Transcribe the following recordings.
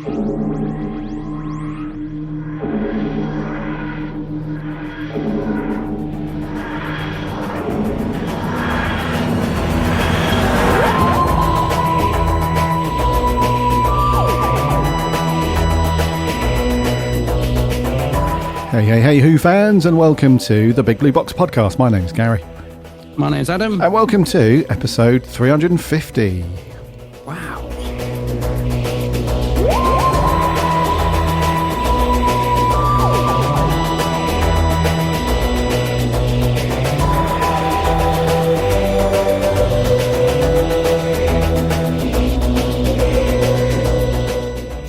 Hey, Who fans, and welcome to the Big Blue Box podcast. My name's Gary. My name's Adam. And welcome to episode 350. Wow.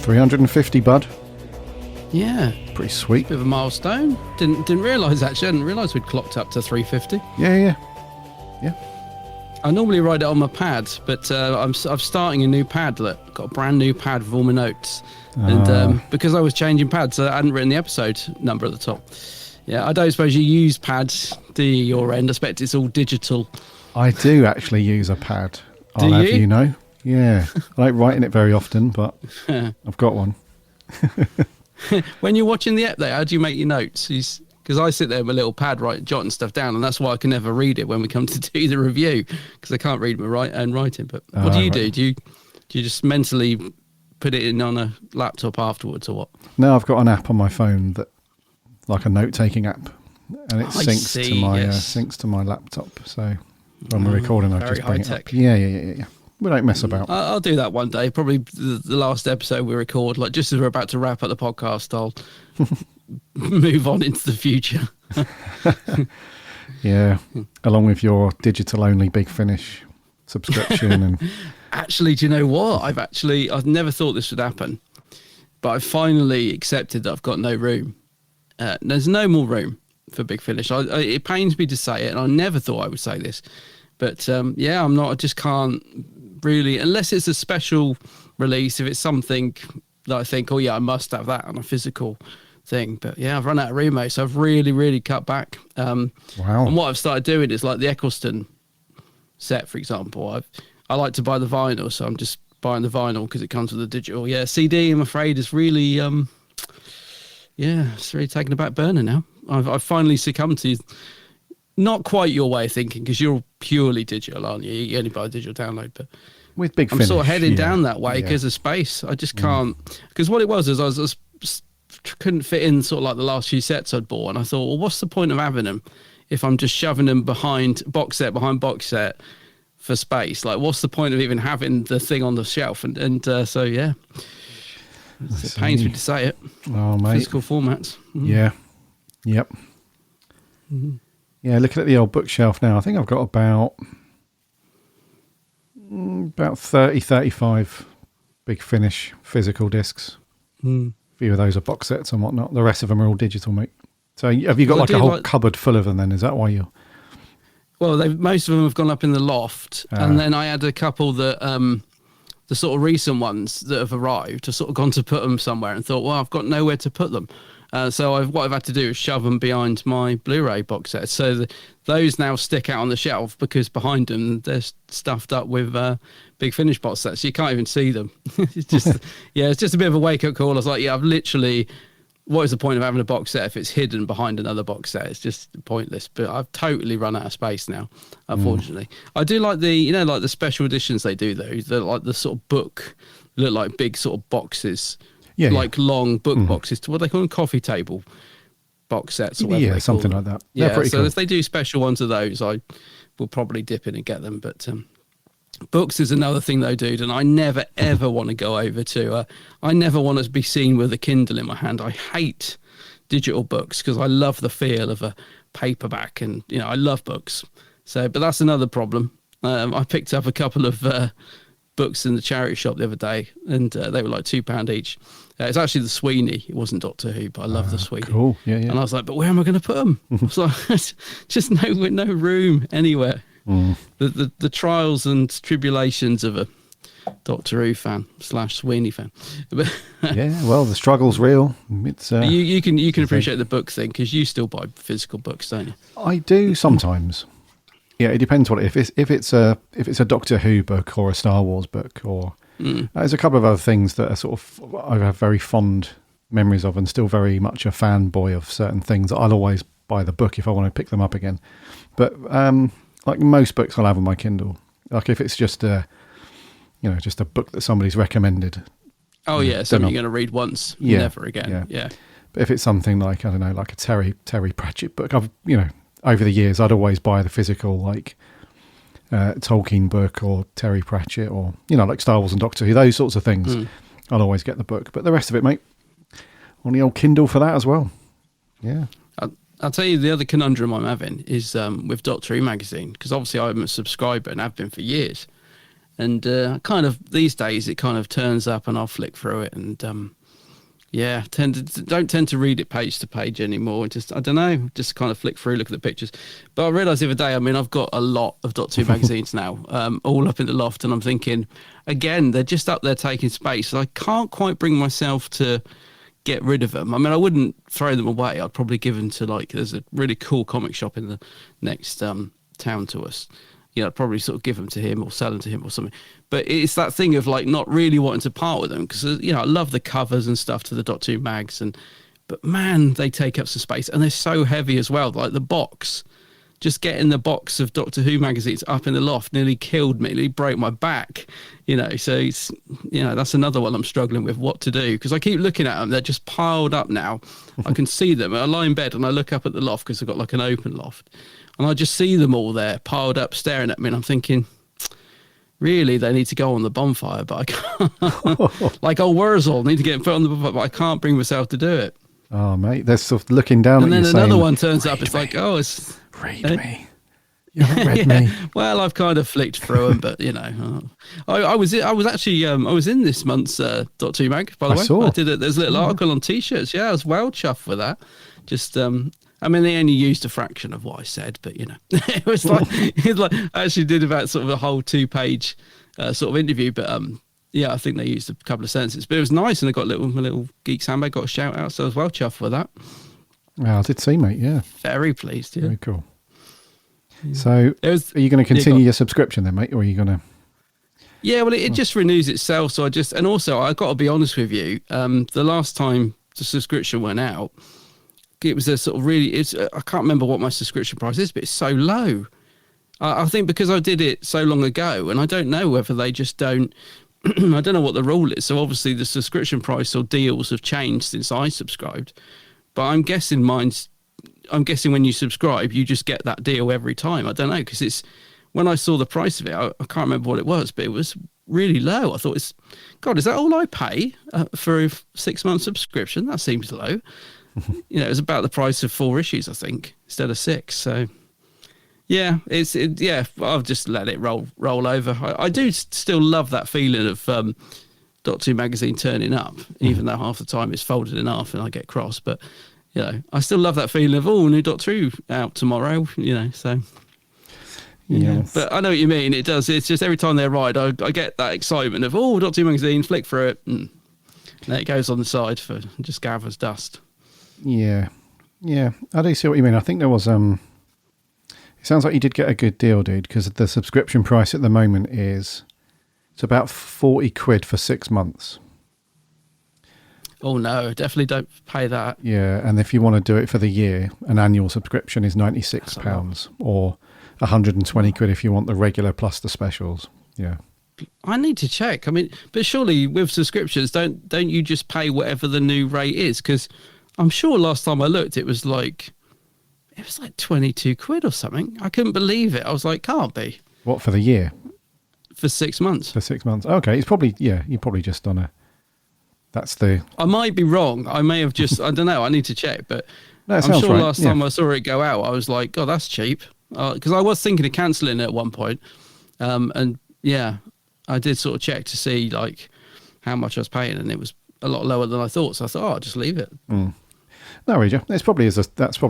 $350, bud. Yeah. Pretty sweet. Bit of a milestone. Didn't realise actually. I didn't realise we'd clocked up to 350. Yeah. I normally write it on my pad, but I'm starting a new pad. Look, got a brand new pad with all my notes, and because I was changing pads, I hadn't written the episode number at the top. Yeah, I don't suppose you use pads, do you, your end? I expect it's all digital. I do actually use a pad. Do I'll have you? you know. Yeah. I like writing it very often, but I've got one. When you're watching the app there, how do you make your notes? Because I sit there with a little pad jotting stuff down, and that's why I can never read it when we come to do the review, because I can't read my writing. But what do you do? Do you just mentally put it in on a laptop afterwards, or what? No, I've got an app on my phone that, like a note-taking app, and it syncs to my laptop. So when we're recording, I just bring it up. Yeah. We don't mess about. I'll do that one day. Probably the last episode we record, like just as we're about to wrap up the podcast, I'll move on into the future. Yeah, along with your digital-only Big Finish subscription. And actually, do you know what? I've never thought this would happen, but I finally accepted that I've got no room. There's no more room for Big Finish. It pains me to say it, and I never thought I would say this, but I'm not. I just can't really, unless it's a special release. If it's something that I think, I must have that on a physical thing. But yeah, I've run out of room, mate, so I've really cut back. Wow. And what I've started doing is like the Eccleston set, for example. I like to buy the vinyl, so I'm just buying the vinyl because it comes with the digital. Yeah, CD, I'm afraid, is really it's really taking a back burner now. I've finally succumbed to not quite your way of thinking, because you're purely digital, aren't you? You only buy a digital download, but with Big I'm Finish, sort of heading down that way because of space. I just can't, because what it was is I was couldn't fit in sort of like the last few sets I'd bought, and I thought, well, what's the point of having them if I'm just shoving them behind box set for space? Like, what's the point of even having the thing on the shelf? And so yeah, it pains me to say it. Oh, mate. Physical formats. Yeah. Yep. Mm-hmm. Yeah, looking at the old bookshelf now, I think I've got about 30, 35 Big Finish physical discs. A few of those are box sets and whatnot. The rest of them are all digital, mate. So have you got like a whole cupboard full of them then? Is that why you're... Well, most of them have gone up in the loft. And then I had a couple that, the sort of recent ones that have arrived, I've sort of gone to put them somewhere and thought, well, I've got nowhere to put them. So what I've had to do is shove them behind my Blu-ray box set. So those now stick out on the shelf because behind them they're stuffed up with Big Finish box sets. So you can't even see them. It's just it's just a bit of a wake-up call. I was like, I've literally, what is the point of having a box set if it's hidden behind another box set? It's just pointless. But I've totally run out of space now, unfortunately. I do like like the special editions they do though. They're like the sort of book, look like big sort of boxes. Long book boxes, to what they call them, coffee table box sets or whatever. Yeah, something like that. Yeah, pretty so cool. if they do special ones of those, I will probably dip in and get them. But books is another thing though, dude, and I never ever want to go over to, I never want to be seen with a Kindle in my hand. I hate digital books because I love the feel of a paperback, and I love books. So, but that's another problem. I picked up a couple of books in the charity shop the other day, and they were like £2 each. It's actually the Sweeney. It wasn't Doctor Who, but I love the Sweeney. Cool, yeah. And I was like, but where am I going to put them? So just no room anywhere. The trials and tribulations of a Doctor Who fan / Sweeney fan. Yeah, well, the struggle's real. It's you can appreciate the book thing because you still buy physical books, don't you? I do sometimes. Yeah, it depends if it's a Doctor Who book or a Star Wars book or There's a couple of other things that are sort of I have very fond memories of, and still very much a fanboy of certain things. I'll always buy the book if I want to pick them up again. But like most books I'll have on my Kindle. Like if it's just a book that somebody's recommended. Oh yeah, something you're going to read once, never again. Yeah. But if it's something like, I don't know, like a Terry Pratchett book, I've, over the years, I'd always buy the physical, like Tolkien book or Terry Pratchett or, like Star Wars and Doctor Who, those sorts of things. I'll always get the book. But the rest of it, mate, on the old Kindle for that as well. Yeah. I'll tell you the other conundrum I'm having is with Doctor Who magazine, because obviously I'm a subscriber and have been for years. And kind of these days it kind of turns up and I'll flick through it and don't tend to read it page to page anymore. I don't know, just kind of flick through, look at the pictures. But I realised the other day, I've got a lot of Doctor Who magazines now, all up in the loft, and I'm thinking, again, they're just up there taking space, and I can't quite bring myself to get rid of them. I wouldn't throw them away. I'd probably give them to, there's a really cool comic shop in the next town to us. I'd probably sort of give them to him or sell them to him or something. But it's that thing of not really wanting to part with them because, I love the covers and stuff to the Doctor Who mags. But man, they take up some space and they're so heavy as well. Like the box, just getting the box of Doctor Who magazines up in the loft nearly killed me, nearly broke my back. So it's, that's another one I'm struggling with what to do because I keep looking at them. They're just piled up now. I can see them. I lie in bed and I look up at the loft because I've got an open loft. And I just see them all there piled up staring at me and I'm thinking, really, they need to go on the bonfire, but I can't. Like old Wurzel, need to get put on the bonfire, but I can't bring myself to do it. Oh, mate, they're sort of looking down at you. And then another saying, one turns up, it's me. like, oh, it's... Read me. You haven't read me. Well, I've kind of flicked through them, but, I was actually, I was in this month's Doctor Who mag, by the way. I did there's a little article on T-shirts. Yeah, I was well chuffed with that. Just... they only used a fraction of what I said, but it was like I actually did about sort of a whole 2-page sort of interview. But I think they used a couple of sentences, but it was nice, and I got my little Geeks Handbag got a shout out, so I was well chuffed with that. Well, I did see, mate. Yeah, very pleased. Yeah, very cool. Yeah. So, are you going to continue your subscription then, mate, or are you going to? Yeah, well, it just renews itself. So and also I got to be honest with you. The last time the subscription went out, it was a sort of I can't remember what my subscription price is, but it's so low. I think because I did it so long ago, and I don't know whether they just don't, I don't know what the rule is. So obviously the subscription price or deals have changed since I subscribed, but I'm guessing when you subscribe, you just get that deal every time. I don't know, because when I saw the price of it, I can't remember what it was, but it was really low. I thought, God, is that all I pay for a 6-month subscription? That seems low. It was about the price of 4 issues, I think, instead of 6. So, I'll just let it roll over. I do still love that feeling of Doctor Who magazine turning up, even though half the time it's folded in half and I get cross. But, I still love that feeling of, new Doctor Who out tomorrow, so... Yes. But I know what you mean. It does. It's just every time they arrive, I get that excitement of, Doctor Who magazine, flick through it, and then it goes on the side just gathers dust. Yeah, I do see what you mean. I think there was it sounds like you did get a good deal, dude, because the subscription price at the moment it's about 40 quid for 6 months. Oh no, definitely don't pay that. Yeah, and if you want to do it for the year, an annual subscription is £96 or 120 quid if you want the regular plus the specials. Yeah. I need to check. But surely with subscriptions, don't you just pay whatever the new rate is? Because I'm sure last time I looked, it was like 22 quid or something. I couldn't believe it. I was like, can't be. What, for the year? For 6 months. For 6 months. Okay. It's probably, you're probably just on I might be wrong. I may have just, I don't know. I need to check, but no, I'm sure last time I saw it go out, I was like, oh, that's cheap. Because I was thinking of cancelling it at one point. And yeah, I did sort of check to see how much I was paying, and it was a lot lower than I thought. So I thought, I'll just leave it. Mm. No, Roger. That's probably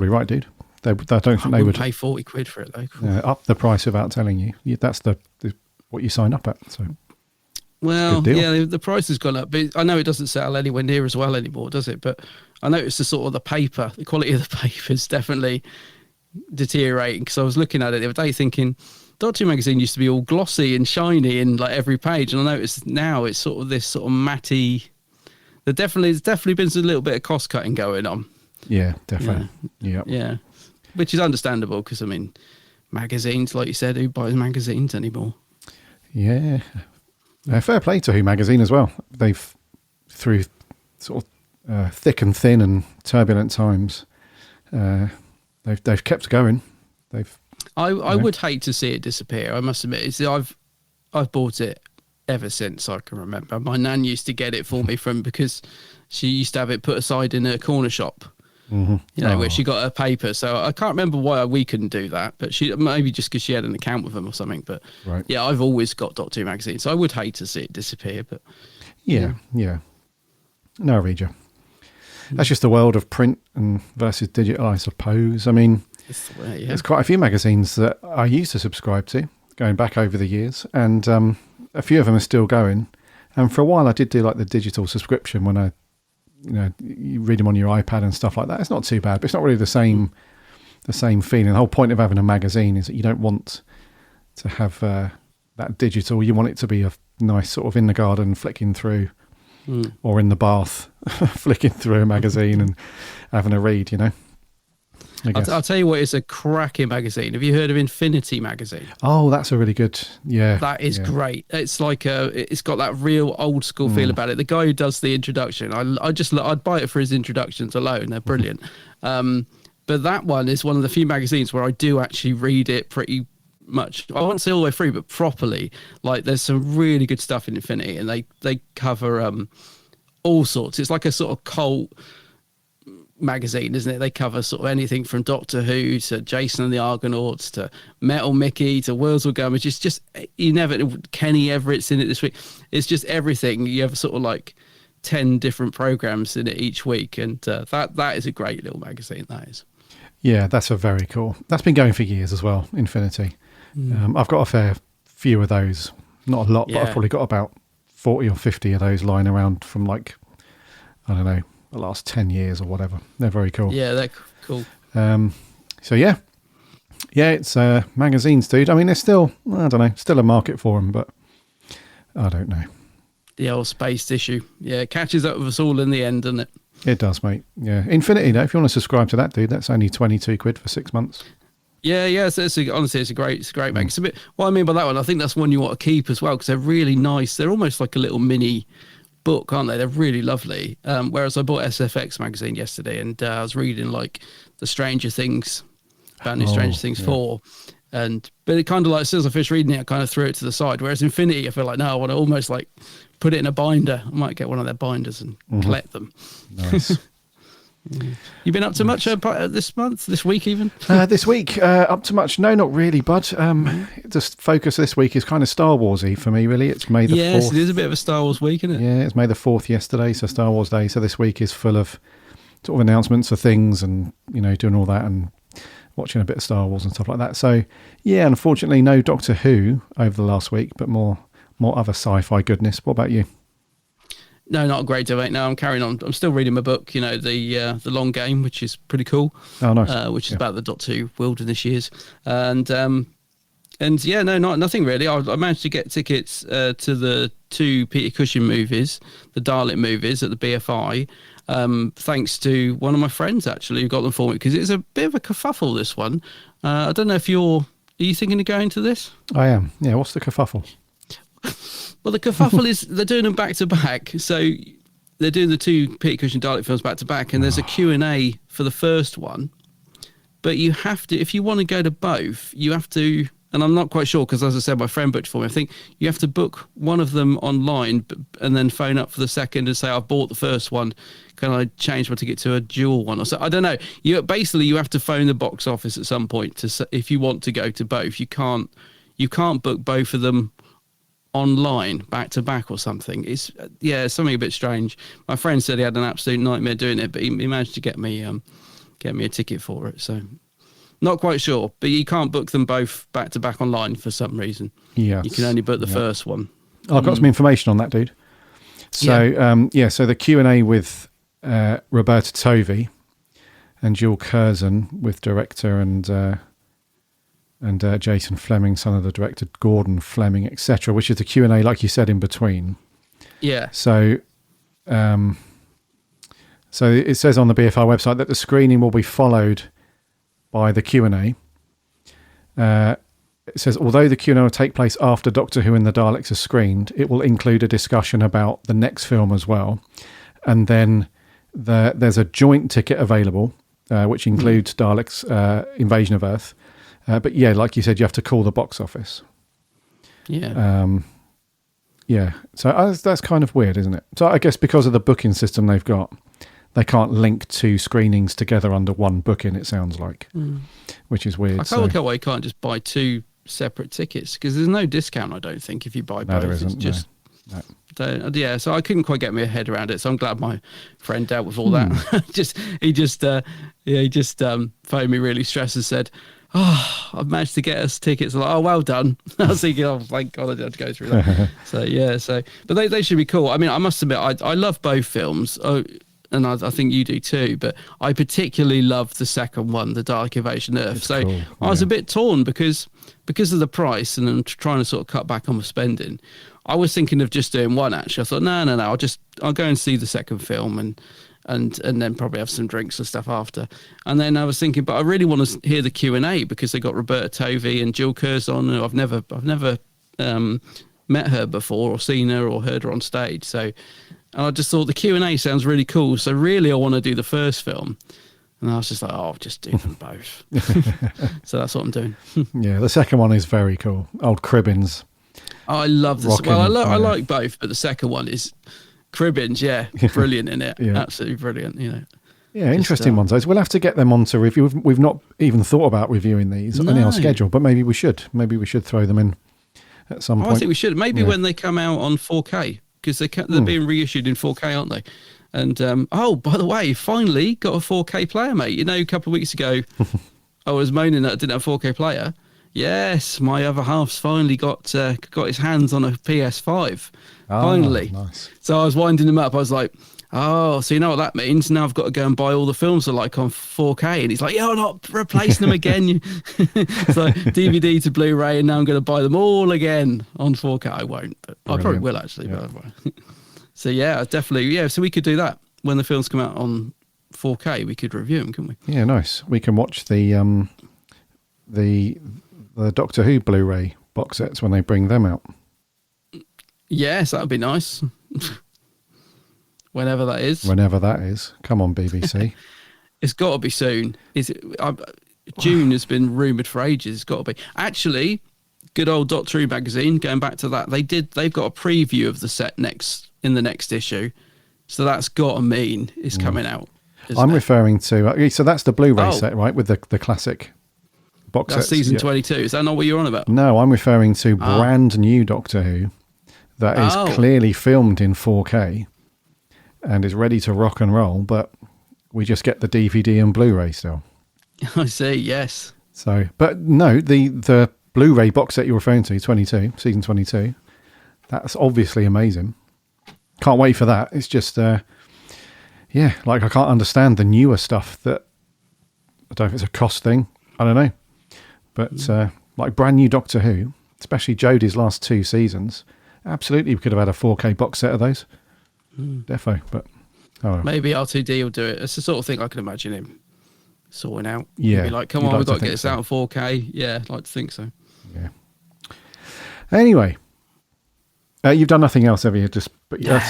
right, dude. I don't think they would pay 40 quid for it, though. Up the price without telling you. That's what you signed up at. So, well, yeah, the price has gone up, but I know it doesn't sell anywhere near as well anymore, does it? But I noticed the quality of the paper is definitely deteriorating. Because I was looking at it the other day, thinking Doctor Who magazine used to be all glossy and shiny in like every page, and I noticed now it's sort of this sort of matty. There's definitely been a little bit of cost cutting going on. Yeah, definitely. Yeah, which is understandable because I mean, magazines, like you said, who buys magazines anymore? Yeah, fair play to Who magazine as well. They've through sort of thick and thin and turbulent times, they've kept going. I would hate to see it disappear. I must admit, I've bought it ever since I can remember. My nan used to get it for me because she used to have it put aside in a corner shop, where she got her paper. So I can't remember why we couldn't do that, but she maybe just because she had an account with them or something. But yeah, I've always got Doctor Who magazine, so I would hate to see it disappear. But yeah. No, I read you. That's just the world of print and versus digital, I suppose. I mean, there's quite a few magazines that I used to subscribe to going back over the years, and a few of them are still going. And for a while I did do like the digital subscription when you read them on your iPad and stuff like that. It's not too bad, but it's not really the same feeling. The whole point of having a magazine is that you don't want to have that digital. You want it to be a nice sort of in the garden flicking through, or in the bath flicking through a magazine and having a read, I'll tell you what, it's a cracking magazine. Have you heard of Infinity magazine? Oh, that's a really good, that is great. It's like it's got that real old school feel about it. The guy who does the introduction, I'd buy it for his introductions alone. They're brilliant. But that one is one of the few magazines where I do actually read it pretty much. I won't say all the way through, but properly. Like there's some really good stuff in Infinity, and they cover all sorts. It's like a sort of cult magazine, isn't it? They cover sort of anything from Doctor Who to Jason and the Argonauts to Metal Mickey to Worlds Will Go. It's just Kenny Everett's in it this week. It's just everything. You have sort of like 10 different programs in it each week, and that is a great little magazine. That is. Yeah, that's a very cool. That's been going for years as well. Infinity. I've got a fair few of those. Not a lot, but I've probably got about 40 or 50 of those lying around from like, I don't know, the last 10 years or whatever. They're very cool. Yeah, they're cool. So yeah, it's magazines, dude. I mean, there's still, I don't know, still a market for them, but I don't know. The old spaced issue. Yeah, it catches up with us all in the end, doesn't it? It does, mate. Yeah. Infinity, though, if you want to subscribe to that, dude, that's only 22 quid for 6 months. Yeah. Honestly, it's a great magazine. What I mean by that one, I think that's one you want to keep as well, because they're really nice. They're almost like a little mini book, aren't they? They're really lovely. Whereas I bought SFX magazine yesterday, and I was reading like the Stranger Things, brand new Stranger Things 4, but it kind of like, as soon as I finished reading it, I kind of threw it to the side. Whereas Infinity, I feel like, no, I want to almost like put it in a binder. I might get one of their binders and collect them. Nice. You been up to much this week even? This week, up to much? No, not really, bud. Just focus this week is kind of Star Wars-y for me, really. It's May the 4th. Yes, it is a bit of a Star Wars week, isn't it? Yeah, it's May the 4th yesterday, so Star Wars Day. So this week is full of sort of announcements of things and, doing all that and watching a bit of Star Wars and stuff like that. So, yeah, unfortunately, no Doctor Who over the last week, but more other sci-fi goodness. What about you? No, not a great deal, mate. No, I'm carrying on. I'm still reading my book, the Long Game, which is pretty cool. Oh, nice. Which is about the Doctor Who wilderness years. And yeah, no, nothing really. I managed to get tickets to the 2 Peter Cushing movies, the Dalek movies at the BFI, thanks to one of my friends, actually, who got them for me, because it's a bit of a kerfuffle, this one. I don't know if are you thinking of going to this? I am. Yeah, what's the kerfuffle? Well, the kerfuffle is they're doing them back to back. So they're doing the 2 Peter Cushing Dalek films back to back, and there's a Q&A for the first one. But you have to, if you want to go to both, you have to, and I'm not quite sure because, as I said, my friend booked for me. I think you have to book one of them online and then phone up for the second and say, I've bought the first one. Can I change my ticket to a dual one? Or so I don't know. You have to phone the box office at some point if you want to go to both. You can't book both of them online back to back or something. It's something a bit strange. My friend said he had an absolute nightmare doing it, but he managed to get me a ticket for it. So not quite sure, but you can't book them both back to back online for some reason. Yeah, you can only book the first one. I've got some information on that, dude. So so the Q&A with Roberta Tovey and Jules Curzon with director and and Jason Fleming, son of the director Gordon Fleming, etc., which is the Q&A, like you said, in between. Yeah. So it says on the BFI website that the screening will be followed by the Q&A. It says, although the Q&A will take place after Doctor Who and the Daleks are screened, it will include a discussion about the next film as well. And then there's a joint ticket available, which includes Daleks' Invasion of Earth. But yeah, like you said, you have to call the box office. Yeah. Yeah. So that's kind of weird, isn't it? So I guess because of the booking system they've got, they can't link two screenings together under one booking, it sounds like, which is weird. I can't work out why you can't just buy two separate tickets, because there's no discount, I don't think, if you buy both. No, there isn't. It's just, no. Yeah, so I couldn't quite get my head around it. So I'm glad my friend dealt with all that. He just phoned me really stressed and said, "Oh, I've managed to get us tickets." I'm like, "Oh, well done." I was thinking, "Oh, thank God I didn't have to go through that." But they should be cool. I mean, I must admit, I love both films. And I think you do too, but I particularly love the second one, the Dalek Invasion Earth. It's so cool, I was a bit torn because of the price, and I'm trying to sort of cut back on my spending. I was thinking of just doing one, actually. I thought, no, I'll go and see the second film and then probably have some drinks and stuff after. And then I was thinking, but I really want to hear the Q&A because they got Roberta Tovey and Jill Curzon, and I've never met her before or seen her or heard her on stage. So. And I just thought the Q&A sounds really cool. So really I want to do the first film. And I was just like, I'll just do them both. So that's what I'm doing. Yeah, the second one is very cool. Old Cribbins. Oh, I love this. Well, I like both, but the second one is Cribbins, brilliant in it. Yeah. Absolutely brilliant, you know. Yeah, interesting ones. We'll have to get them on to review. We've not even thought about reviewing these on our schedule, but maybe we should. Maybe we should throw them in at some point. I think we should. Maybe when they come out on 4K. Because they're being reissued in 4K, aren't they? And, by the way, finally got a 4K player, mate. You know, a couple of weeks ago, I was moaning that I didn't have a 4K player. Yes, my other half's finally got his hands on a PS5. Finally. Nice. So I was winding him up. I was like, oh, so you know what that means? Now I've got to go and buy all the films I like on 4K. And he's like, yeah, I'm not replacing them again. So DVD to Blu-ray, and now I'm going to buy them all again on 4K. I won't, but I probably will actually. Yeah. But so yeah, definitely. Yeah, so we could do that. When the films come out on 4K, we could review them, couldn't we? Yeah, nice. We can watch the Doctor Who Blu-ray box sets when they bring them out. Yes, that would be nice. Whenever that is. Come on, BBC. It's got to be soon. June has been rumoured for ages. It's got to be. Actually, good old Doctor Who magazine, going back to that, they've got a preview of the set in the next issue. So that's got to mean it's coming out. I'm referring to... so that's the Blu-ray set, right? With the classic box set. That's season 22. Is that not what you're on about? No, I'm referring to brand new Doctor Who that is clearly filmed in 4K. And is ready to rock and roll, but we just get the DVD and Blu-ray still. I see, yes. So, but no, the Blu-ray box set you're referring to, season 22, that's obviously amazing. Can't wait for that. It's just, like I can't understand the newer stuff that, I don't know if it's a cost thing, I don't know. But like brand new Doctor Who, especially Jodie's last 2 seasons, absolutely we could have had a 4K box set of those. Defo, but maybe R2D will do it. It's the sort of thing I can imagine him sorting out. Yeah, be like, come on, we've got to get this out in 4K. Yeah, I'd like to think so. Yeah. Anyway, you've done nothing else, have you?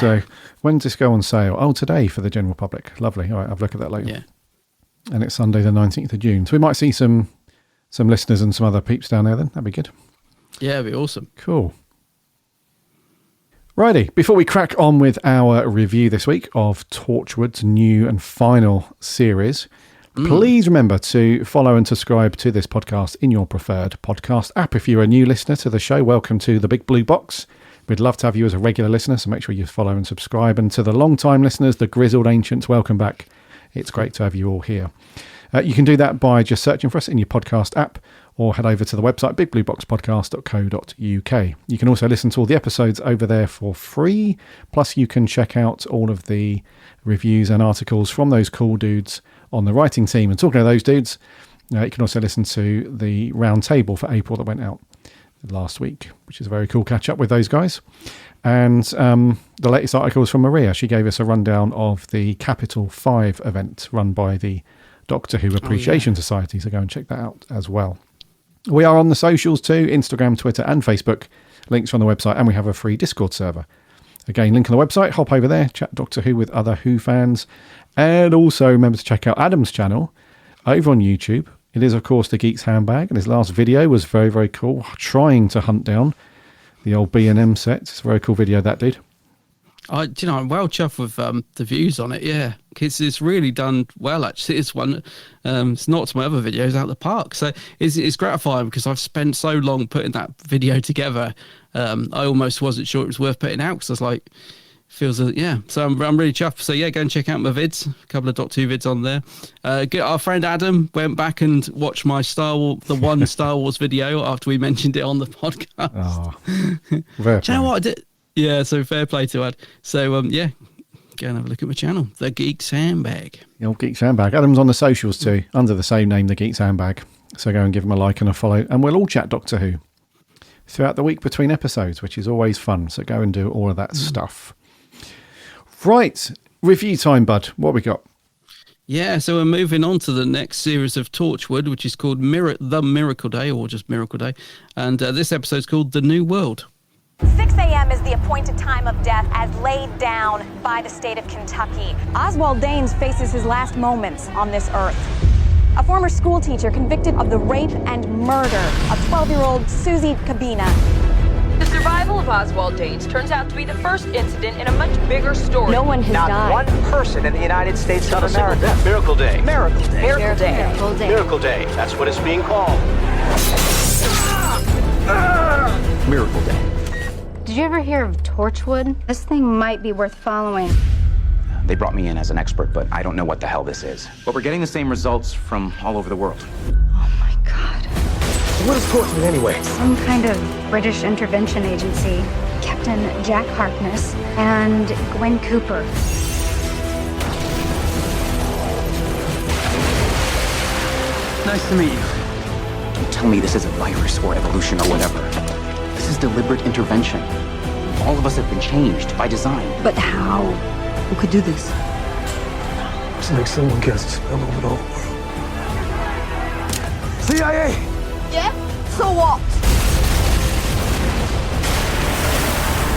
So when does this go on sale? Oh, today for the general public. Lovely. All right, I'll look at that later. Yeah. And it's Sunday the 19th of June. So we might see some listeners and some other peeps down there then. That'd be good. Yeah, it'd be awesome. Cool. Righty, before we crack on with our review this week of Torchwood's new and final series, please remember to follow and subscribe to this podcast in your preferred podcast app. If you're a new listener to the show, welcome to the Big Blue Box. We'd love to have you as a regular listener, so make sure you follow and subscribe. And to the long-time listeners, the grizzled ancients, welcome back. It's great to have you all here. You can do that by just searching for us in your podcast app, or head over to the website bigblueboxpodcast.co.uk. You can also listen to all the episodes over there for free. Plus, you can check out all of the reviews and articles from those cool dudes on the writing team. And talking to those dudes, You can also listen to the round table for April that went out last week, which is a very cool catch up with those guys. And the latest article was from Maria. She gave us a rundown of the Capital 5 event run by the Doctor Who Appreciation Society. So go and check that out as well. We are on the socials too, Instagram, Twitter and Facebook. Links on the website, and we have a free Discord server. Again, link on the website. Hop over there, chat Doctor Who with other Who fans. And also remember to check out Adam's channel over on YouTube. It is, of course, the Geek's Handbag, and his last video was very, very cool, trying to hunt down the old B&M sets. It's a very cool video, that dude. I'm well chuffed with the views on it, yeah. It's really done well, actually. It's one, it's knocked my other videos out of the park. So it's gratifying because I've spent so long putting that video together. I almost wasn't sure it was worth putting out because I was like, feels so I'm really chuffed. So yeah, go and check out my vids, a couple of Doctor Who vids on there. Our friend Adam went back and watched my Star Wars video after we mentioned it on the podcast. Do you know what I did? Yeah, so fair play to Ad. So go and have a look at my channel, The Geek's Handbag. The old Geek's Handbag. Adam's on the socials too, under the same name, The Geek's Handbag. So go and give him a like and a follow, and we'll all chat Doctor Who throughout the week between episodes, which is always fun. So go and do all of that stuff. Right, review time, bud. What have we got? Yeah, so we're moving on to the next series of Torchwood, which is called The Miracle Day, or just Miracle Day. And this episode's called The New World. 6 a.m. is the appointed time of death as laid down by the state of Kentucky. Oswald Danes faces his last moments on this earth. A former school teacher convicted of the rape and murder of 12-year-old Susie Cabina. The survival of Oswald Danes turns out to be the first incident in a much bigger story. No one has Not died. one person in the United States of America. Miracle Day. Miracle Day. Miracle Day. Miracle Day. That's what it's being called. Miracle Day. Did you ever hear of Torchwood? This thing might be worth following. They brought me in as an expert, but I don't know what the hell this is. But we're getting the same results from all over the world. Oh my God. What is Torchwood anyway? Some kind of British intervention agency. Captain Jack Harkness and Gwen Cooper. Nice to meet you. Don't tell me this is a virus or evolution or whatever. This is deliberate intervention. All of us have been changed by design. But how? Who could do this? It's like someone cast a spell over all the world. CIA! Yeah? So what?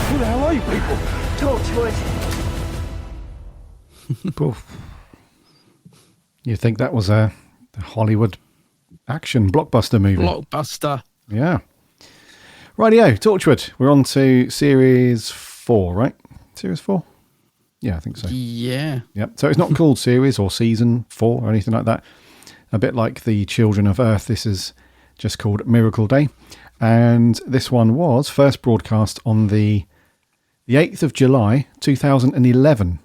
Who the hell are you people? Torchwood. You think that was a Hollywood action blockbuster movie? Blockbuster. Yeah. Rightio, Torchwood. We're on to series 4, right? Series 4? Yeah, I think so. Yeah. Yep. So it's not called series or season 4 or anything like that. A bit like the Children of Earth, this is just called Miracle Day. And this one was first broadcast on the 8th of July, 2011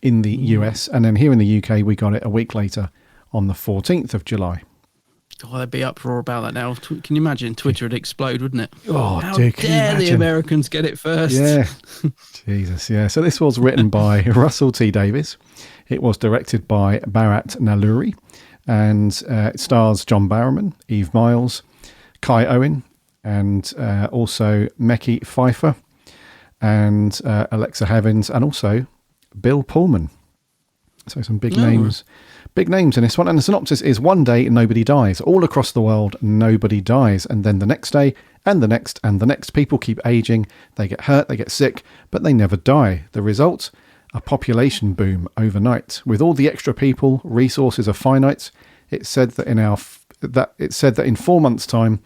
in the US. And then here in the UK, we got it a week later on the 14th of July. Oh, there'd be uproar about that now. Can you imagine? Twitter would explode, wouldn't it? Oh, how dude, can you dare imagine? the Americans get it first? Yeah. Jesus, yeah. So this was written by Russell T Davies. It was directed by Bharat Nalluri. And it stars John Barrowman, Eve Miles, Kai Owen, and also Mekhi Phifer, and Alexa Havins, and also Bill Pullman. So some big names. Big names in this one. And the synopsis is: one day nobody dies. All across the world nobody dies. And then the next day and the next and the next. People keep aging. They get hurt, they get sick, but they never die. The result? A population boom overnight. With all the extra people, resources are finite. It's said that in 4 months' time,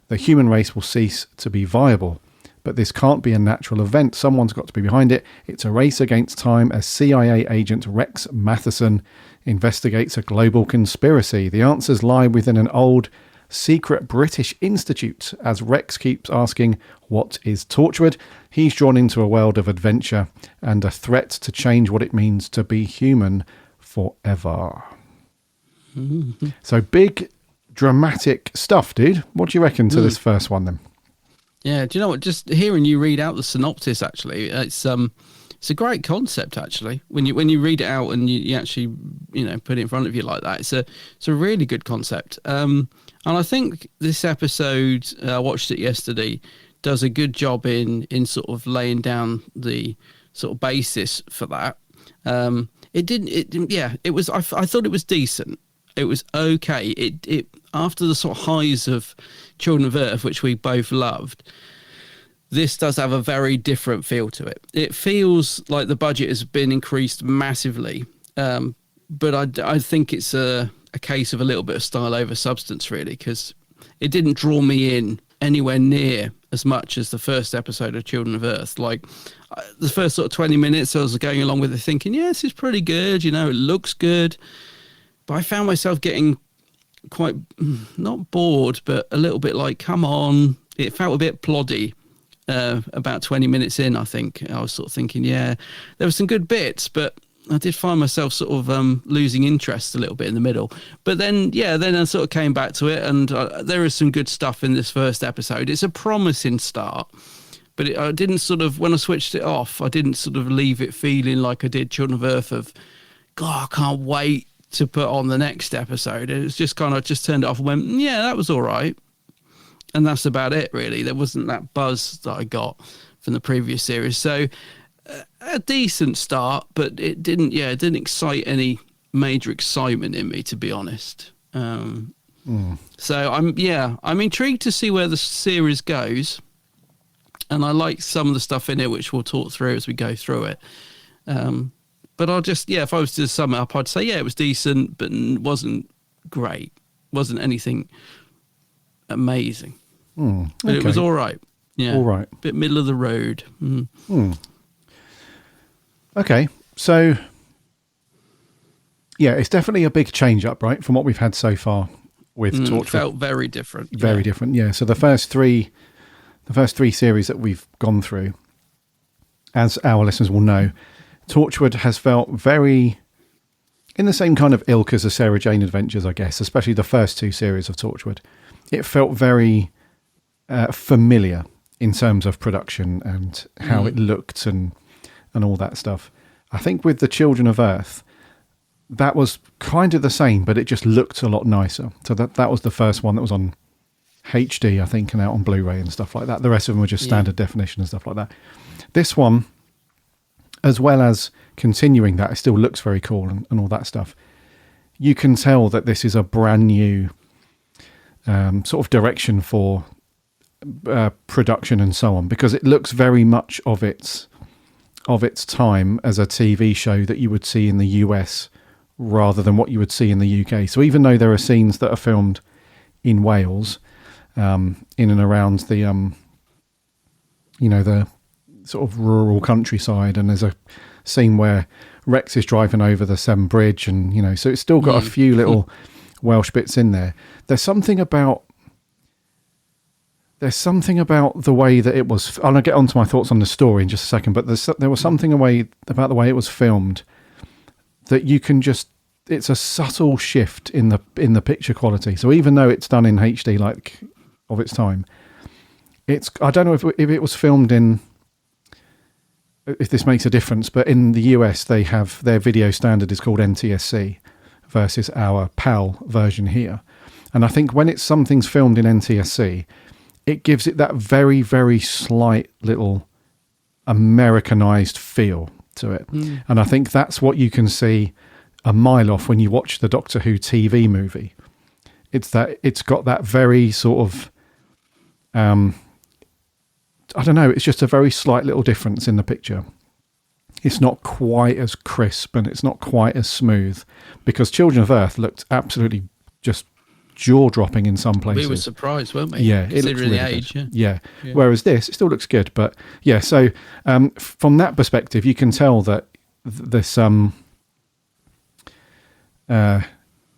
the human race will cease to be viable. But this can't be a natural event. Someone's got to be behind it. It's a race against time as CIA agent Rex Matheson investigates a global conspiracy. The answers lie within an old, secret British institute. As Rex keeps asking, what is Torchwood? He's drawn into a world of adventure and a threat to change what it means to be human forever. Mm-hmm. So big, dramatic stuff, dude. What do you reckon to this first one, then? Yeah, do you know what? Just hearing you read out the synopsis, actually, it's a great concept. Actually, when you read it out and you actually put it in front of you like that. It's a really good concept. And I think this episode, I watched it yesterday, does a good job in sort of laying down the sort of basis for that. I thought it was decent. It was okay. It after the sort of highs of Children of Earth, which we both loved, this does have a very different feel to it. It feels like the budget has been increased massively, but I think it's a case of a little bit of style over substance, really, because it didn't draw me in anywhere near as much as the first episode of Children of Earth. Like the first sort of 20 minutes, I was going along with it thinking, yeah, this is pretty good, it looks good. But I found myself getting quite, not bored, but a little bit like, come on. It felt a bit ploddy. About 20 minutes in, I think I was sort of thinking, yeah, there were some good bits, but I did find myself sort of losing interest a little bit in the middle. But then I sort of came back to it, and there is some good stuff in this first episode. It's a promising start, but I didn't sort of, when I switched it off, I didn't sort of leave it feeling like I did Children of Earth of, God, I can't wait to put on the next episode. It's just kind of just turned it off and went, yeah, that was all right. And that's about it, really. There wasn't that buzz that I got from the previous series. So a decent start, but it didn't excite any major excitement in me, to be honest. So I'm intrigued to see where the series goes. And I like some of the stuff in it, which we'll talk through as we go through it. But I'll just, if I was to sum it up, I'd say, it was decent, but wasn't great. Wasn't anything amazing. But it was all right. Yeah. All right. Bit middle of the road. Okay. So, yeah, it's definitely a big change up, right, from what we've had so far with Torchwood. It felt very different. Very different, yeah. So the first three series that we've gone through, as our listeners will know, Torchwood has felt very in the same kind of ilk as the Sarah Jane Adventures, I guess, especially the first two series of Torchwood. It felt very familiar in terms of production and how it looked and all that stuff. I think with the Children of Earth, that was kind of the same, but it just looked a lot nicer. So that was the first one that was on HD, I think, and out on Blu-ray and stuff like that. The rest of them were just standard definition and stuff like that. This one, as well as continuing that, it still looks very cool and all that stuff. You can tell that this is a brand new sort of direction for production and so on, because it looks very much of its time as a TV show that you would see in the US rather than what you would see in the UK. So even though there are scenes that are filmed in Wales, in and around the the sort of rural countryside, and there's a scene where Rex is driving over the Severn Bridge, and so it's still got a few little Welsh bits in there. There's something about the way that it was. I'll get onto my thoughts on the story in just a second, but there was something about the way it was filmed that you can just. It's a subtle shift in the picture quality. So even though it's done in HD, like of its time, I don't know if it was filmed in. If this makes a difference, but in the US they have their video standard is called NTSC versus our PAL version here. And I think when something's filmed in NTSC, it gives it that very, very slight little Americanized feel to it. And I think that's what you can see a mile off when you watch the Doctor Who TV movie. It's that it's got that very sort of, I don't know, it's just a very slight little difference in the picture. It's not quite as crisp and it's not quite as smooth, because Children of Earth looked absolutely just jaw-dropping in some places. We were surprised, weren't we? Yeah. Considering the age, yeah. Whereas this, it still looks good. But yeah, so from that perspective, you can tell that this...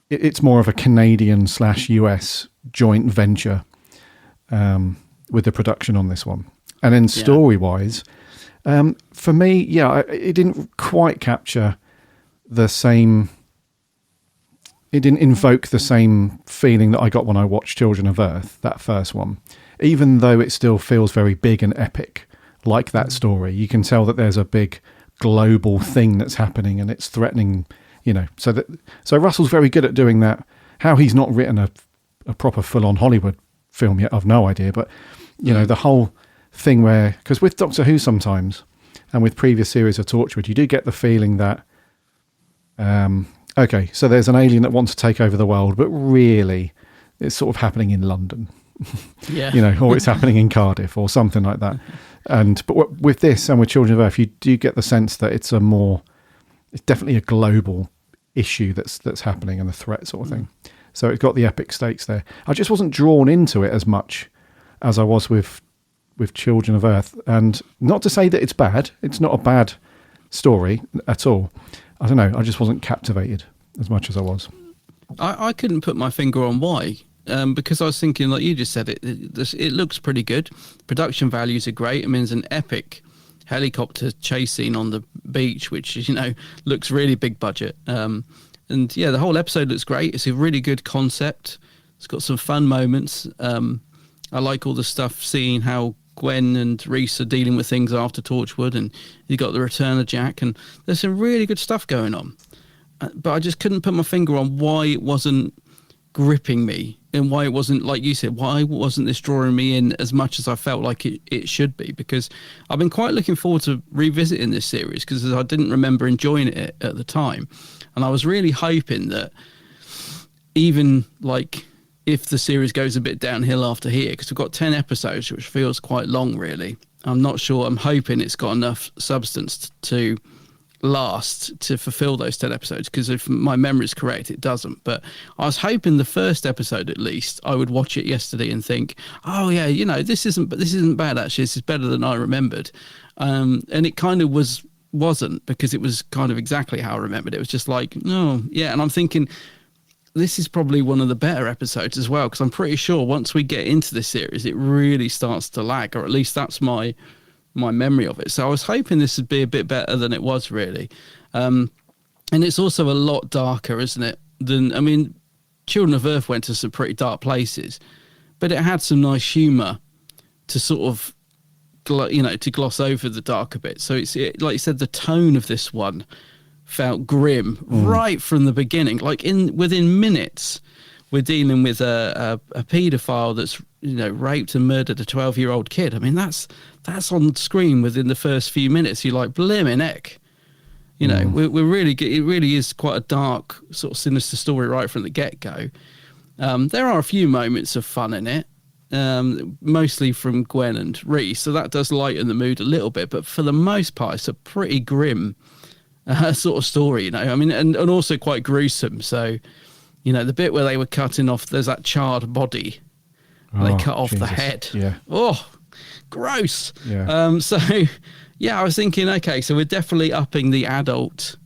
it's more of a Canadian/US joint venture with the production on this one. And then story-wise, for me, it didn't quite capture the same... It didn't invoke the same feeling that I got when I watched Children of Earth, that first one. Even though it still feels very big and epic, like that story. You can tell that there's a big global thing that's happening and it's threatening, So Russell's very good at doing that. How he's not written a proper full-on Hollywood film yet, I've no idea. But, the whole thing where... Because with Doctor Who sometimes, and with previous series of Torchwood, you do get the feeling that... okay, so there's an alien that wants to take over the world, but really it's sort of happening in London. Yeah. Or it's happening in Cardiff or something like that. But with this and with Children of Earth, you do get the sense that it's definitely a global issue that's happening and a threat sort of thing. So it's got the epic stakes there. I just wasn't drawn into it as much as I was with Children of Earth. And not to say that it's bad. It's not a bad story at all. I don't know. I just wasn't captivated as much as I was. I couldn't put my finger on why. Because I was thinking, like you just said, it looks pretty good. Production values are great. I mean, there's an epic helicopter chase scene on the beach, which, looks really big budget. And yeah, the whole episode looks great. It's a really good concept. It's got some fun moments. I like all the stuff, seeing how Gwen and Reese are dealing with things after Torchwood, and you got the return of Jack, and there's some really good stuff going on. But I just couldn't put my finger on why it wasn't gripping me, and why it wasn't, like you said, why wasn't this drawing me in as much as I felt like it should be? Because I've been quite looking forward to revisiting this series, because I didn't remember enjoying it at the time, and I was really hoping that even like if the series goes a bit downhill after here, because we've got 10 episodes, which feels quite long really, I'm not sure, I'm hoping it's got enough substance to last to fulfill those 10 episodes, because if my memory is correct, it doesn't. But I was hoping the first episode, at least, I would watch it yesterday and think, oh yeah, this isn't bad actually, this is better than I remembered. And it kind of wasn't, because it was kind of exactly how I remembered it. It was just like, no, yeah. And I'm thinking this is probably one of the better episodes as well, because I'm pretty sure once we get into this series, it really starts to lag, or at least that's my memory of it. So I was hoping this would be a bit better than it was, really. And it's also a lot darker, isn't it? Children of Earth went to some pretty dark places, but it had some nice humour to sort of, to gloss over the darker bit. So it's like you said, the tone of this one felt grim right from the beginning. Like within minutes, we're dealing with a paedophile that's raped and murdered a 12-year-old kid. I mean, that's on screen within the first few minutes. You're like, blimmin' heck. We're really, it really is quite a dark, sort of sinister story right from the get-go. There are a few moments of fun in it, mostly from Gwen and Reese, so that does lighten the mood a little bit, but for the most part, it's a pretty grim sort of story, and also quite gruesome. So, the bit where they were cutting off, there's that charred body. They cut off the head. Yeah. Oh, gross. Yeah. So, yeah, I was thinking, okay, so we're definitely upping the adult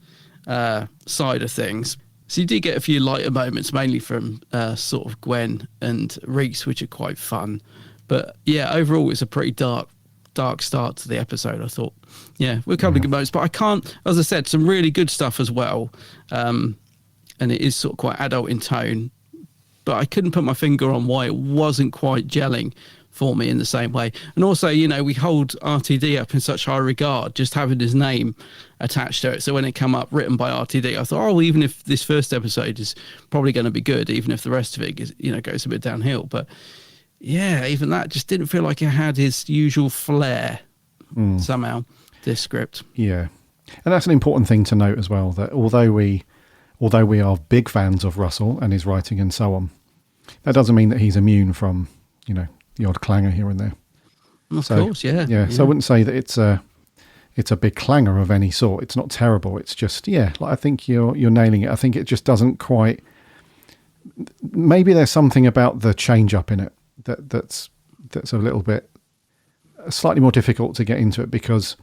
side of things. So you do get a few lighter moments, mainly from sort of Gwen and Reese, which are quite fun. But yeah, overall, it's a pretty dark start to the episode, I thought. Yeah, we're covering good moments, but I can't, as I said, some really good stuff as well. And it is sort of quite adult in tone. But I couldn't put my finger on why it wasn't quite gelling for me in the same way. And also, we hold RTD up in such high regard, just having his name attached to it. So when it came up written by RTD, I thought, even if this first episode is probably going to be good, even if the rest of it is, goes a bit downhill. But yeah, even that just didn't feel like it had his usual flair somehow, this script. Yeah. And that's an important thing to note as well, that although we are big fans of Russell and his writing and so on, that doesn't mean that he's immune from, the odd clanger here and there. Of course, yeah. Yeah. So I wouldn't say that it's a big clanger of any sort. It's not terrible. It's just, I think you're nailing it. I think it just doesn't quite. Maybe there's something about the change up in it that's a little bit slightly more difficult to get into it, because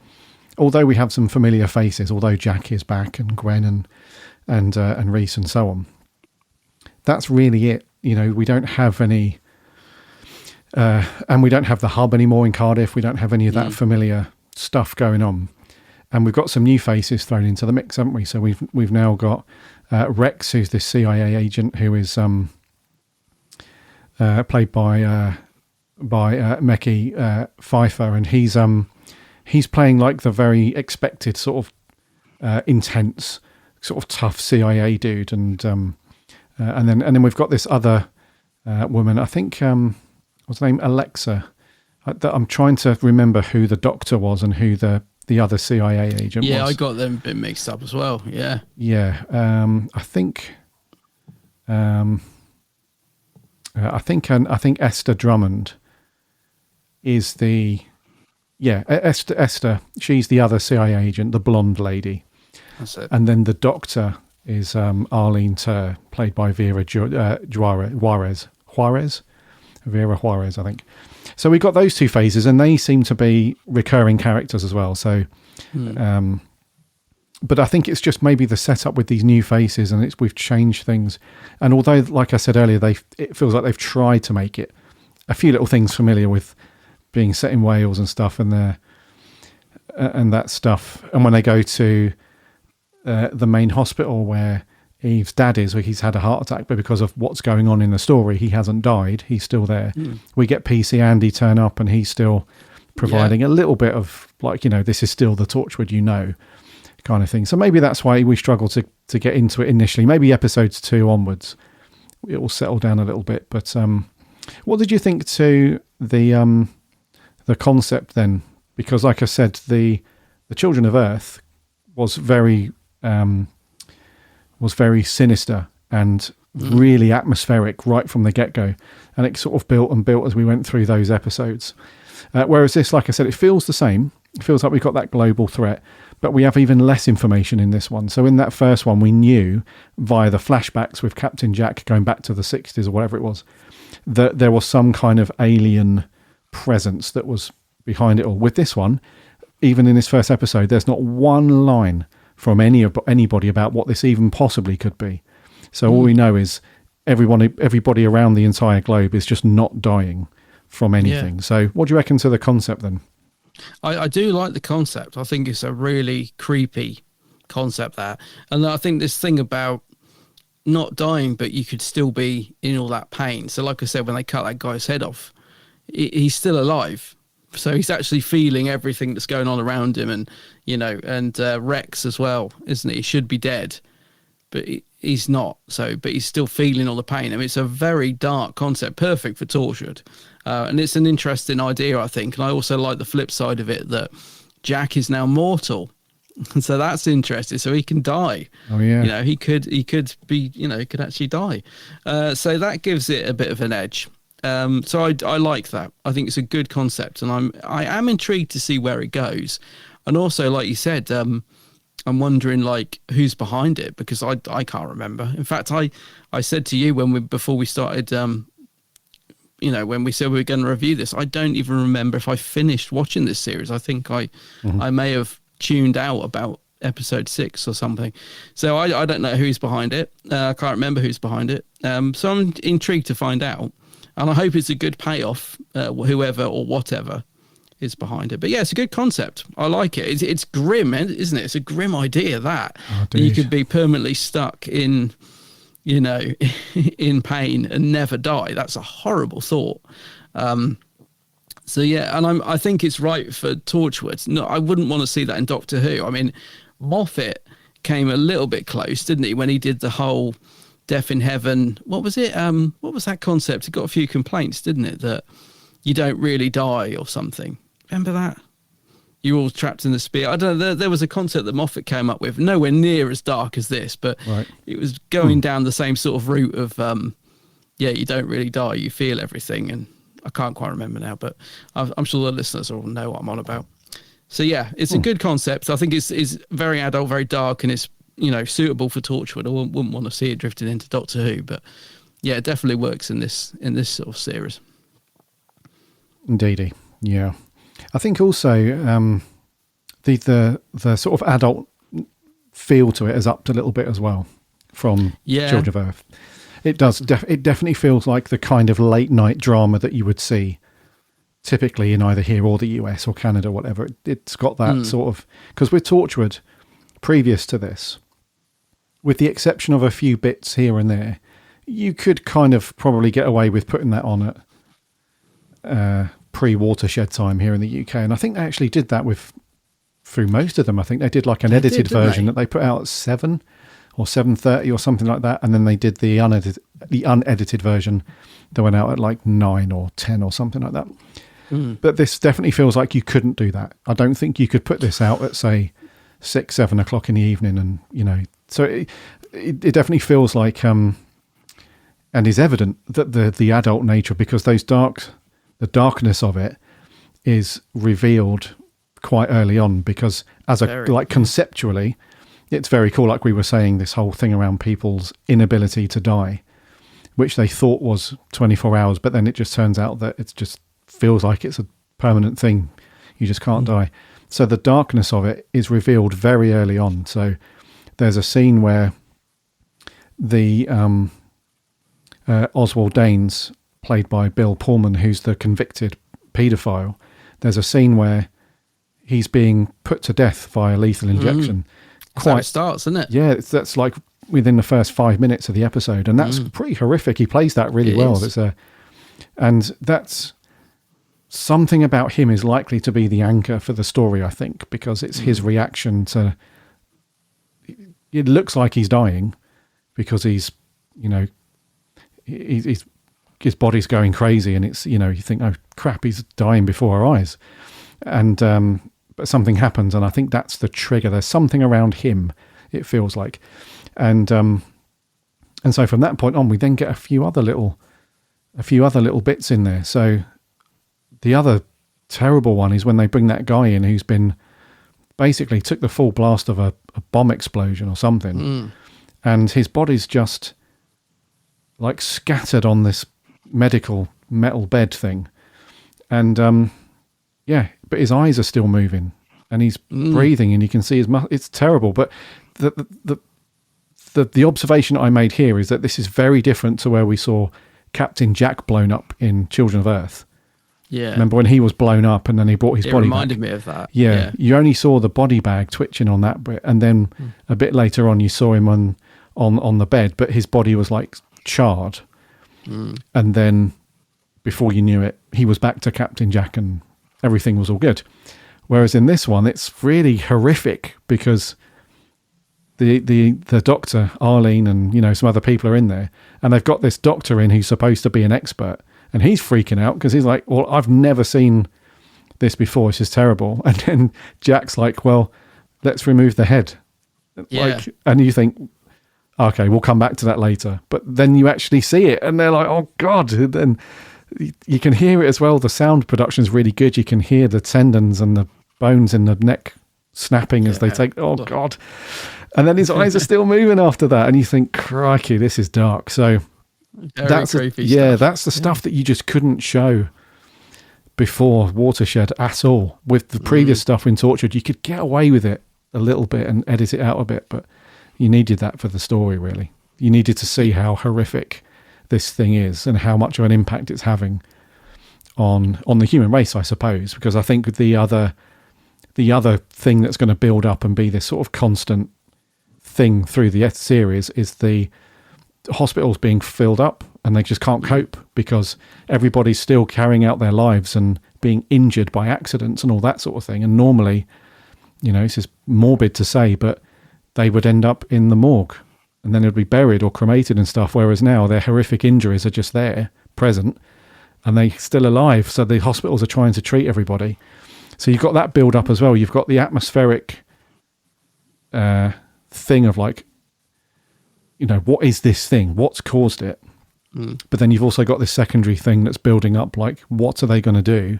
although we have some familiar faces, although Jack is back and Gwen and Reese and so on, that's really it. We don't have any. And we don't have the hub anymore in Cardiff. We don't have any of that familiar stuff going on, and we've got some new faces thrown into the mix, haven't we? So we've now got Rex, who's this CIA agent who is played by Mekhi Phifer, and he's playing like the very expected sort of intense sort of tough CIA dude, and then we've got this other woman. I think what's her name, Alexa. I'm trying to remember who the doctor was and who the other CIA agent was. Yeah, I got them a bit mixed up as well. Yeah. Yeah. I think Esther Drummond is Esther. She's the other CIA agent, the blonde lady. That's it. And then the doctor is Arlene Tur, played by Vera Juarez. Vera Juarez, I think. So we got those two phases, and they seem to be recurring characters as well. So, but I think it's just maybe the setup with these new faces, and we've changed things. And although, like I said earlier, it feels like they've tried to make it a few little things familiar with being set in Wales and stuff, and that stuff. And when they go to the main hospital where Eve's dad is, where he's had a heart attack, but because of what's going on in the story, he hasn't died. He's still there. We get PC Andy turn up, and he's still providing a little bit of, like, this is still the Torchwood, kind of thing. So maybe that's why we struggle to get into it initially. Maybe episodes 2 onwards, it will settle down a little bit. But what did you think to the concept then? Because, like I said, the Children of Earth was very sinister and really atmospheric right from the get-go, and it sort of built and built as we went through those episodes. Whereas this, like I said, it feels the same. It feels like we've got that global threat, but we have even less information in this one. So in that first one, we knew via the flashbacks with Captain Jack going back to the 60s or whatever it was, that there was some kind of alien presence that was behind it all. With this one, even in this first episode, there's not one line from anybody about what this even possibly could be. So all we know is everybody around the entire globe is just not dying from anything. Yeah. So what do you reckon to the concept then? I do like the concept. I think it's a really creepy concept there. And I think this thing about not dying, but you could still be in all that pain. So like I said, when they cut that guy's head off, he's still alive. So he's actually feeling everything that's going on around him, and Rex as well, isn't he? He should be dead, but he's not. But he's still feeling all the pain. I mean, it's a very dark concept, perfect for Torchwood, and it's an interesting idea, I think. And I also like the flip side of it, that Jack is now mortal, and so that's interesting. So he can die. Oh yeah. He could be. Could actually die. So that gives it a bit of an edge. So I like that. I think it's a good concept, and I am intrigued to see where it goes. And also, like you said, I'm wondering like who's behind it, because I can't remember. In fact, I said to you before we started, when we said we were going to review this, I don't even remember if I finished watching this series. I think I may have tuned out about episode 6 or something. So I don't know who's behind it. I can't remember who's behind it. So I'm intrigued to find out. And I hope it's a good payoff, whoever or whatever is behind it. But yeah, it's a good concept. I like it. It's grim, isn't it? It's a grim idea that you could be permanently stuck in, in pain and never die. That's a horrible thought. So yeah, and I think it's right for Torchwood. No, I wouldn't want to see that in Doctor Who. I mean, Moffat came a little bit close, didn't he, when he did the whole Death in Heaven. What was it? What was that concept? It got a few complaints, didn't it? That you don't really die or something. Remember that? You're all trapped in the spear. I don't know. There was a concept that Moffat came up with, nowhere near as dark as this, but it was going down the same sort of route of, you don't really die. You feel everything. And I can't quite remember now, but I'm sure the listeners all know what I'm on about. So yeah, it's a good concept. I think it's very adult, very dark, and it's, suitable for Torchwood. I wouldn't want to see it drifting into Doctor Who, but yeah, it definitely works in this sort of series. Indeedy, yeah. I think also the sort of adult feel to it has upped a little bit as well from Children of Earth. It does. It definitely feels like the kind of late night drama that you would see typically in either here or the US or Canada, or whatever. It's got that sort of, because with Torchwood, previous to this, with the exception of a few bits here and there, you could kind of probably get away with putting that on at pre-Watershed time here in the UK. And I think they actually did that through most of them. I think they did like an edited version that they put out at 7. or 7:30 or something like that, and then they did the unedited version that went out at like 9 or 10 or something like that. But this definitely feels like you couldn't do that. I don't think you could put this out at, say, 6, 7 o'clock in the evening, and so it definitely feels like and is evident that the adult nature, because the darkness of it is revealed quite early on, because conceptually it's very cool, like we were saying, this whole thing around people's inability to die, which they thought was 24 hours, but then it just turns out that it just feels like it's a permanent thing. You just can't die. So the darkness of it is revealed very early on. So there's a scene where the Oswald Danes, played by Bill Pullman, who's the convicted paedophile, there's a scene where he's being put to death via lethal injection. That's how it starts, isn't it? Yeah, that's like within the first 5 minutes of the episode, and that's pretty horrific. He plays that really well. And that's something about him is likely to be the anchor for the story, I think, because it's his reaction to. It looks like he's dying because he's his body's going crazy, and it's you think, oh crap, he's dying before our eyes, and but something happens, and I think that's the trigger. There's something around him, it feels like, and so from that point on, we then get a few other little bits in there. So the other terrible one is when they bring that guy in who's been basically took the full blast of a bomb explosion or something, and his body's just like scattered on this medical metal bed thing, and but his eyes are still moving and he's breathing, and you can see his it's terrible. But the observation I made here is that this is very different to where we saw Captain Jack blown up in Children of Earth. Yeah, remember when he was blown up and then he brought his body back? It reminded me of that. Yeah, you only saw the body bag twitching on that bit, and then a bit later on you saw him on the bed, but his body was like charred, and then before you knew it, he was back to Captain Jack and everything was all good. Whereas in this one, it's really horrific because the doctor, Arlene, and some other people are in there, and they've got this doctor in who's supposed to be an expert, and he's freaking out because he's like, well, I've never seen this before, this is terrible. And then Jack's like, well, let's remove the head. Yeah. And you think, okay, we'll come back to that later. But then you actually see it and they're like, oh God. And then you can hear it as well. The sound production is really good. You can hear the tendons and the bones in the neck snapping as they take, oh God. And then his eyes are still moving after that. And you think, crikey, this is dark. So that's creepy stuff. That's the stuff that you just couldn't show before Watershed at all. With the previous stuff in Torchwood, you could get away with it a little bit and edit it out a bit, but you needed that for the story, really. You needed to see how horrific this thing is and how much of an impact it's having on the human race, I suppose, because I think the other thing that's going to build up and be this sort of constant thing through the series is the hospitals being filled up, and they just can't cope because everybody's still carrying out their lives and being injured by accidents and all that sort of thing. And normally, this is morbid to say, but they would end up in the morgue and then they'd be buried or cremated and stuff. Whereas now their horrific injuries are just there, present, and they're still alive. So the hospitals are trying to treat everybody. So you've got that build up as well. You've got the atmospheric thing of like, what is this thing? What's caused it? But then you've also got this secondary thing that's building up, like, what are they going to do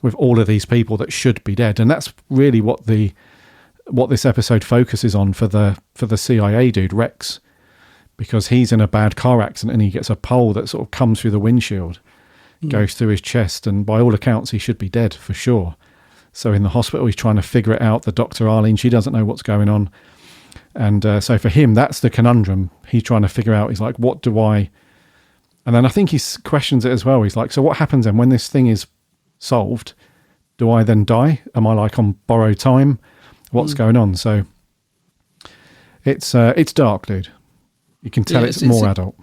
with all of these people that should be dead? And that's really what this episode focuses on for the CIA dude, Rex, because he's in a bad car accident and he gets a pole that sort of comes through the windshield, goes through his chest, and by all accounts, he should be dead for sure. So in the hospital, he's trying to figure it out. The doctor, Arlene, she doesn't know what's going on. And so for him, that's the conundrum. He's trying to figure out, he's like, what do I... And then I think he questions it as well. He's like, so what happens then when this thing is solved? Do I then die? Am I like on borrowed time? What's going on? So it's dark, dude. You can tell it's more adult.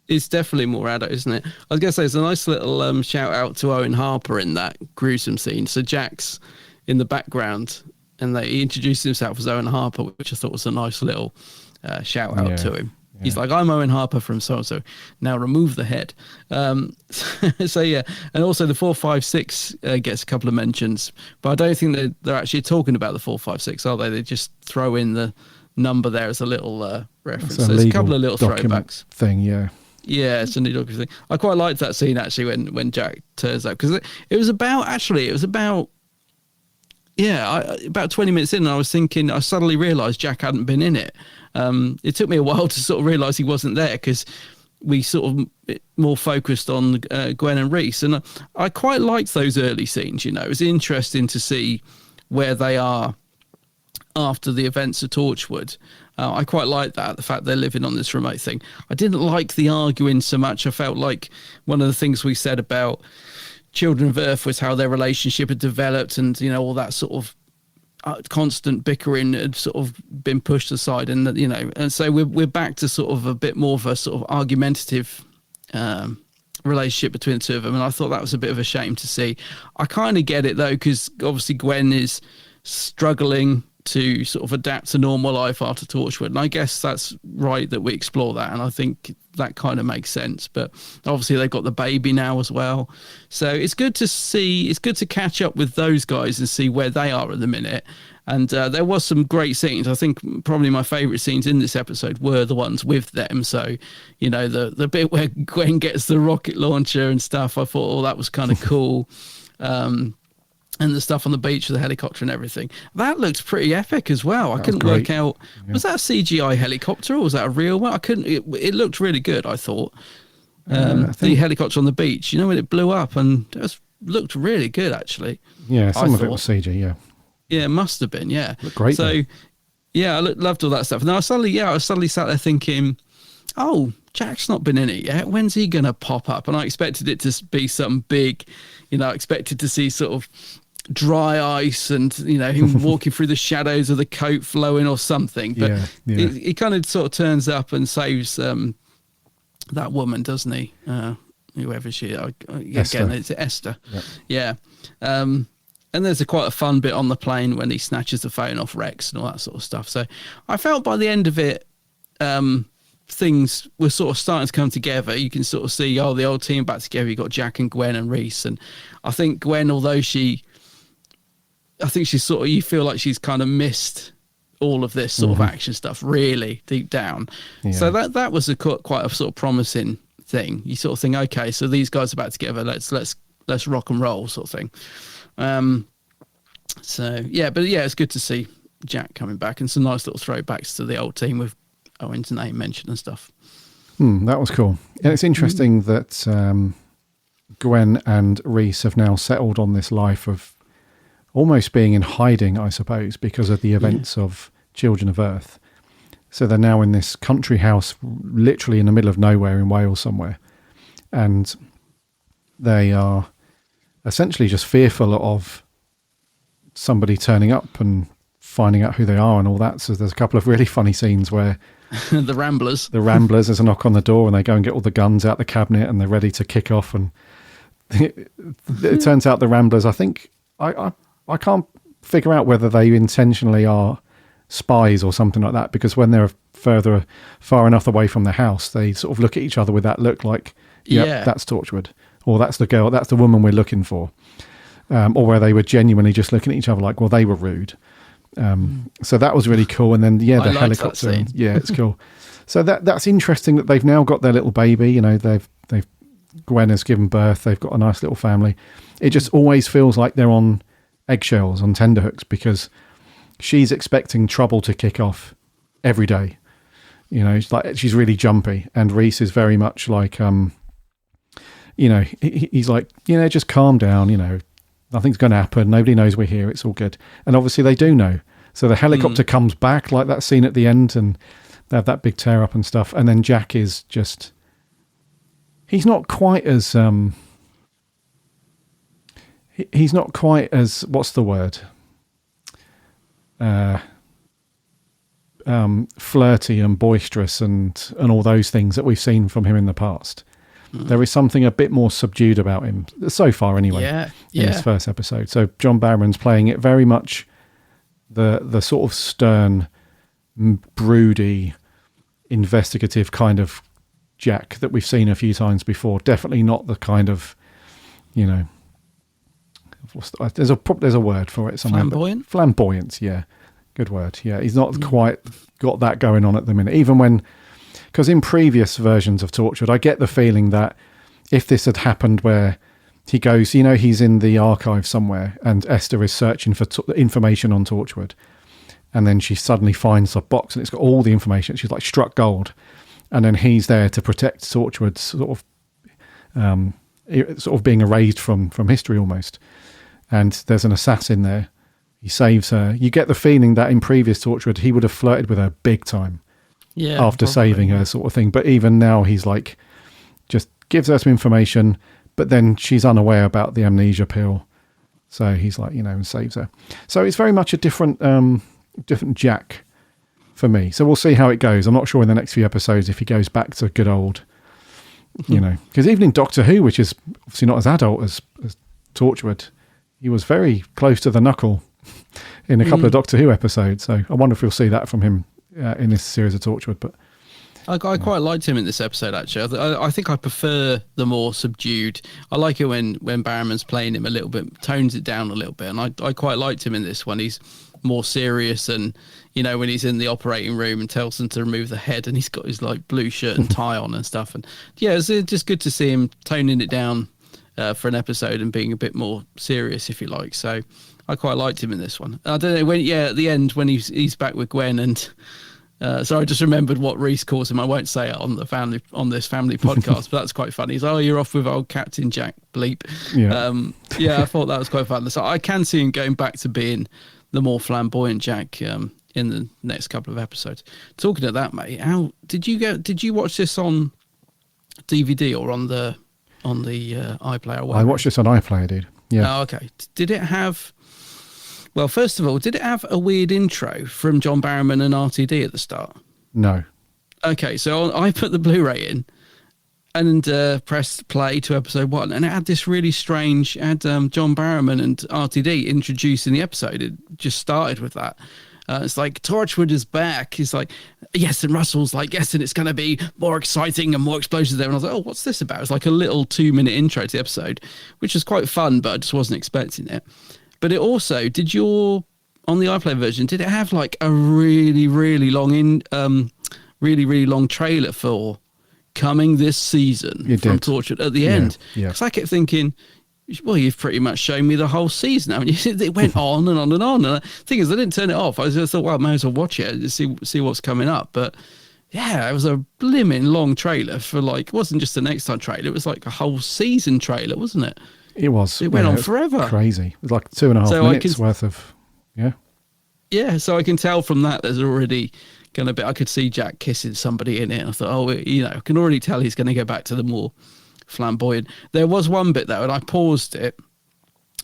It's definitely more adult, isn't it? I was going to say, there's a nice little shout out to Owen Harper in that gruesome scene. So Jack's in the background, and he introduced himself as Owen Harper, which I thought was a nice little shout out to him. He's like, I'm Owen Harper from so-and-so. Now remove the head. So, yeah. And also the 456 gets a couple of mentions. But I don't think they're actually talking about the 456, are they? They just throw in the number there as a little reference. So there's a couple of little throwbacks. Thing, yeah. Yeah, it's a new document thing. I quite liked that scene, actually, when Jack turns up. Because it was about 20 minutes in, and I was thinking, I suddenly realised Jack hadn't been in it. It took me a while to sort of realise he wasn't there because we sort of more focused on Gwen and Reese. And I quite liked those early scenes, It was interesting to see where they are after the events of Torchwood. I quite like that, the fact they're living on this remote thing. I didn't like the arguing so much. I felt like one of the things we said about Children of Earth was how their relationship had developed, and all that sort of constant bickering had sort of been pushed aside, and and so we're back to sort of a bit more of a sort of argumentative relationship between the two of them, and I thought that was a bit of a shame to see. I kind of get it though, because obviously Gwen is struggling to sort of adapt to normal life after Torchwood, and I guess that's right that we explore that, and I think that kind of makes sense. But obviously they've got the baby now as well, so it's good to catch up with those guys and see where they are at the minute. And there was some great scenes. I think probably my favourite scenes in this episode were the ones with them. So, the bit where Gwen gets the rocket launcher and stuff, I thought, that was kind of cool. And the stuff on the beach with the helicopter and everything. That looked pretty epic as well. I couldn't work out, was that a CGI helicopter or was that a real one? It looked really good, I thought. The helicopter on the beach, when it blew up, and it looked really good, actually. Yeah, some of it was CG, yeah. Yeah, it must have been, yeah. Looked great. So, yeah, I loved all that stuff. And then I suddenly sat there thinking, oh, Jack's not been in it yet. When's he going to pop up? And I expected it to be something big. I expected to see sort of dry ice and him walking through the shadows of the coat flowing or something, but he kind of sort of turns up and saves that woman, doesn't he? Whoever she again, it's Esther. And there's quite a fun bit on the plane when he snatches the phone off Rex and all that sort of stuff. So I felt by the end of it, things were sort of starting to come together. You can sort of see the old team back together. You got Jack and Gwen and Reese, and I think Gwen, although she's sort of, you feel like she's kind of missed all of this sort of action stuff really deep down. So that was quite a sort of promising thing. You sort of think, okay, so these guys are back together, let's rock and roll sort of thing. It's good to see Jack coming back, and some nice little throwbacks to the old team with Owen's name mentioned and stuff. That was cool. And it's interesting that Gwen and Reese have now settled on this life of almost being in hiding, I suppose, because of the events of Children of Earth. So they're now in this country house, literally in the middle of nowhere in Wales somewhere. And they are essentially just fearful of somebody turning up and finding out who they are and all that. So there's a couple of really funny scenes where the Ramblers, there's a knock on the door and they go and get all the guns out the cabinet and they're ready to kick off. And it turns out the Ramblers, I think, I can't figure out whether they intentionally are spies or something like that, because when they're far enough away from the house, they sort of look at each other with that look like, that's Torchwood, or that's the girl, that's the woman we're looking for. Or where they were genuinely just looking at each other like, well, they were rude. So that was really cool. And then, the helicopter. Yeah, it's cool. So that's interesting that they've now got their little baby. Gwen has given birth. They've got a nice little family. It just always feels like they're on eggshells, on tenterhooks, because she's expecting trouble to kick off every day. It's like she's really jumpy, and Reese is very much like, he's like, just calm down. Nothing's going to happen. Nobody knows we're here. It's all good. And obviously they do know. So the helicopter comes back, like that scene at the end, and they have that big tear up and stuff. And then Jack is just, he's not quite as what's the word? Flirty and boisterous and all those things that we've seen from him in the past. There is something a bit more subdued about him so far, anyway. In this first episode. So John Barrowman's playing it very much the sort of stern, broody, investigative kind of Jack that we've seen a few times before. Definitely not the kind of, you know, there's a word for it somewhere. Flamboyant? Flamboyant, yeah. Good word. Yeah, he's not quite got that going on at the minute. Even when, because in previous versions of Torchwood, I get the feeling that if this had happened where he goes, you know, he's in the archive somewhere and Esther is searching for information on Torchwood, and then she suddenly finds a box and it's got all the information. She's like struck gold. And then he's there to protect Torchwood, sort of being erased from history almost. And there's an assassin there. He saves her. You get the feeling that in previous Torchwood, he would have flirted with her big time after saving her, sort of thing. But even now, he's like, just gives her some information, but then she's unaware about the amnesia pill. So he's like, you know, and saves her. So it's very much a different Jack for me. So we'll see how it goes. I'm not sure in the next few episodes if he goes back to good old, you know, because even in Doctor Who, which is obviously not as adult as Torchwood, he was very close to the knuckle in a couple of Doctor Who episodes. So I wonder if we'll see that from him in this series of Torchwood. But I quite liked him in this episode, actually. I think I prefer the more subdued. I like it when Barrowman's playing him a little bit, tones it down a little bit. And I quite liked him in this one. He's more serious, and, you know, when he's in the operating room and tells them to remove the head and he's got his like blue shirt and tie on and stuff. And yeah, it's just good to see him toning it down for an episode and being a bit more serious, if you like. So I quite liked him in this one. I don't know, at the end when he's back with Gwen, and so I just remembered what Reese calls him. I won't say it on this family podcast, but that's quite funny. He's, you're off with old Captain Jack bleep. Yeah. I thought that was quite fun. So I can see him going back to being the more flamboyant Jack in the next couple of episodes. Talking of that, mate, how did you watch this on DVD or on the iPlayer? I watched this on iPlayer, dude. Yeah. Oh, okay. Did it have? Well, first of all, did it have a weird intro from John Barrowman and RTD at the start? No. Okay, so I put the Blu-ray in and pressed play to episode 1, and it had this really strange, John Barrowman and RTD introducing the episode. It just started with that. It's like, Torchwood is back. He's like, yes, and Russell's like, yes, and it's going to be more exciting and more explosions there. And I was like, oh, what's this about? It's like a little 2-minute intro to the episode, which was quite fun, but I just wasn't expecting it. But it also, on the iPlayer version, did it have like a really, really long really long trailer for coming this season from Torchwood at the end? Because I kept thinking, well, you've pretty much shown me the whole season, haven't you? It went on and on and on. And the thing is, I didn't turn it off. I just thought, well, I might as well watch it and see what's coming up. But yeah, it was a blimmin' long trailer for like, it wasn't just the next time trailer, it was like a whole season trailer, wasn't it? It was. It went on forever. Crazy. It was like 2.5 minutes worth of, Yeah, so I can tell from that there's already going to be, I could see Jack kissing somebody in it. And I thought, oh, you know, I can already tell he's going to go back to the more flamboyant. There was one bit though, and I paused it.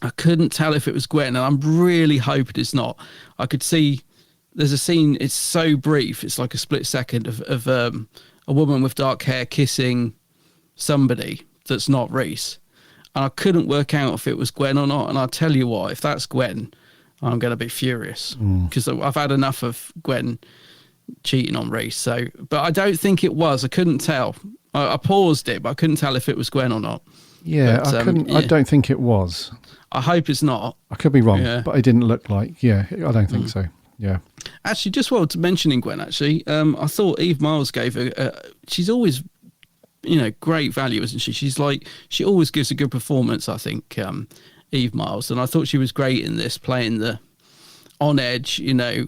I couldn't tell if it was Gwen, and I'm really hoping it's not. I could see there's a scene, it's so brief, it's like a split second of a woman with dark hair kissing somebody that's not Reese. And I couldn't work out if it was Gwen or not. And I'll tell you what, if that's Gwen, I'm going to be furious because I've had enough of Gwen cheating on Reese. So, but I don't think it was. I couldn't tell. I paused it, but I couldn't tell if it was Gwen or not. Yeah, but, I couldn't. Yeah. I don't think it was. I hope it's not. I could be wrong, but it didn't look like. Yeah, I don't think so. Yeah. Actually, just while mentioning Gwen, actually, I thought Eve Miles gave her. She's always, you know, great value, isn't she? She's like, she always gives a good performance, I think, Eve Miles. And I thought she was great in this, playing the on edge, you know.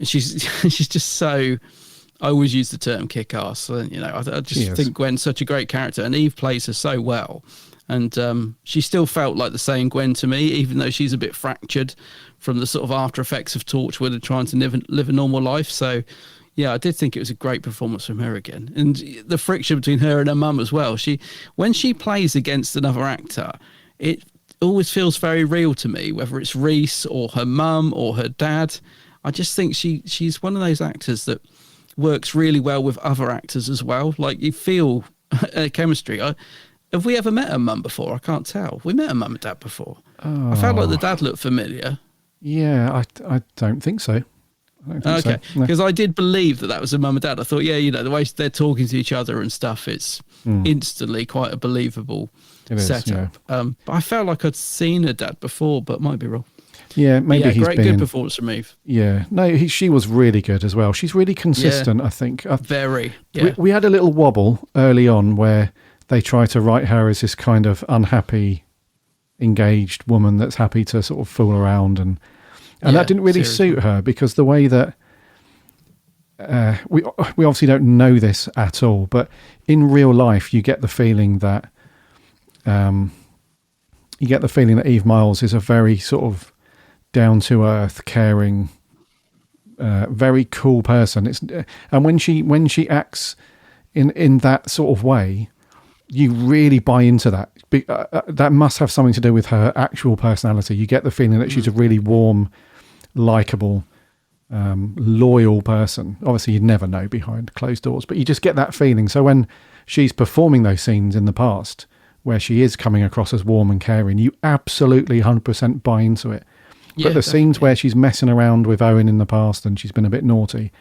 She's just so, I always use the term kick ass. You know, I just think Gwen's such a great character, and Eve plays her so well. And she still felt like the same Gwen to me, even though she's a bit fractured from the sort of after effects of Torchwood and trying to live a normal life. So, yeah, I did think it was a great performance from her again. And the friction between her and her mum as well. When she plays against another actor, it always feels very real to me, whether it's Reese or her mum or her dad. I just think she's one of those actors that works really well with other actors as well. Like, you feel chemistry. Have we ever met her mum before? I can't tell. We met her mum and dad before. I felt like the dad looked familiar. Yeah, I don't think so. Okay, because I did believe that was a mum and dad. I thought, the way they're talking to each other and stuff, it's instantly quite a believable setup. But I felt like I'd seen her dad before, but might be wrong. Yeah, maybe he's good performance from Eve. Yeah, no, she was really good as well. She's really consistent, I think. Very. Yeah. We had a little wobble early on where they try to write her as this kind of unhappy, engaged woman that's happy to sort of fool around, and that didn't really suit her, because the way that we obviously don't know this at all, but in real life you get the feeling that Eve Miles is a very sort of down to earth, caring, very cool person. And when she acts in that sort of way, you really buy into that. That must have something to do with her actual personality. You get the feeling that she's a really warm, likable, loyal person. Obviously, you'd never know behind closed doors, but you just get that feeling. So when she's performing those scenes in the past where she is coming across as warm and caring, you absolutely 100% buy into it. But the scenes where she's messing around with Owen in the past and she's been a bit naughty,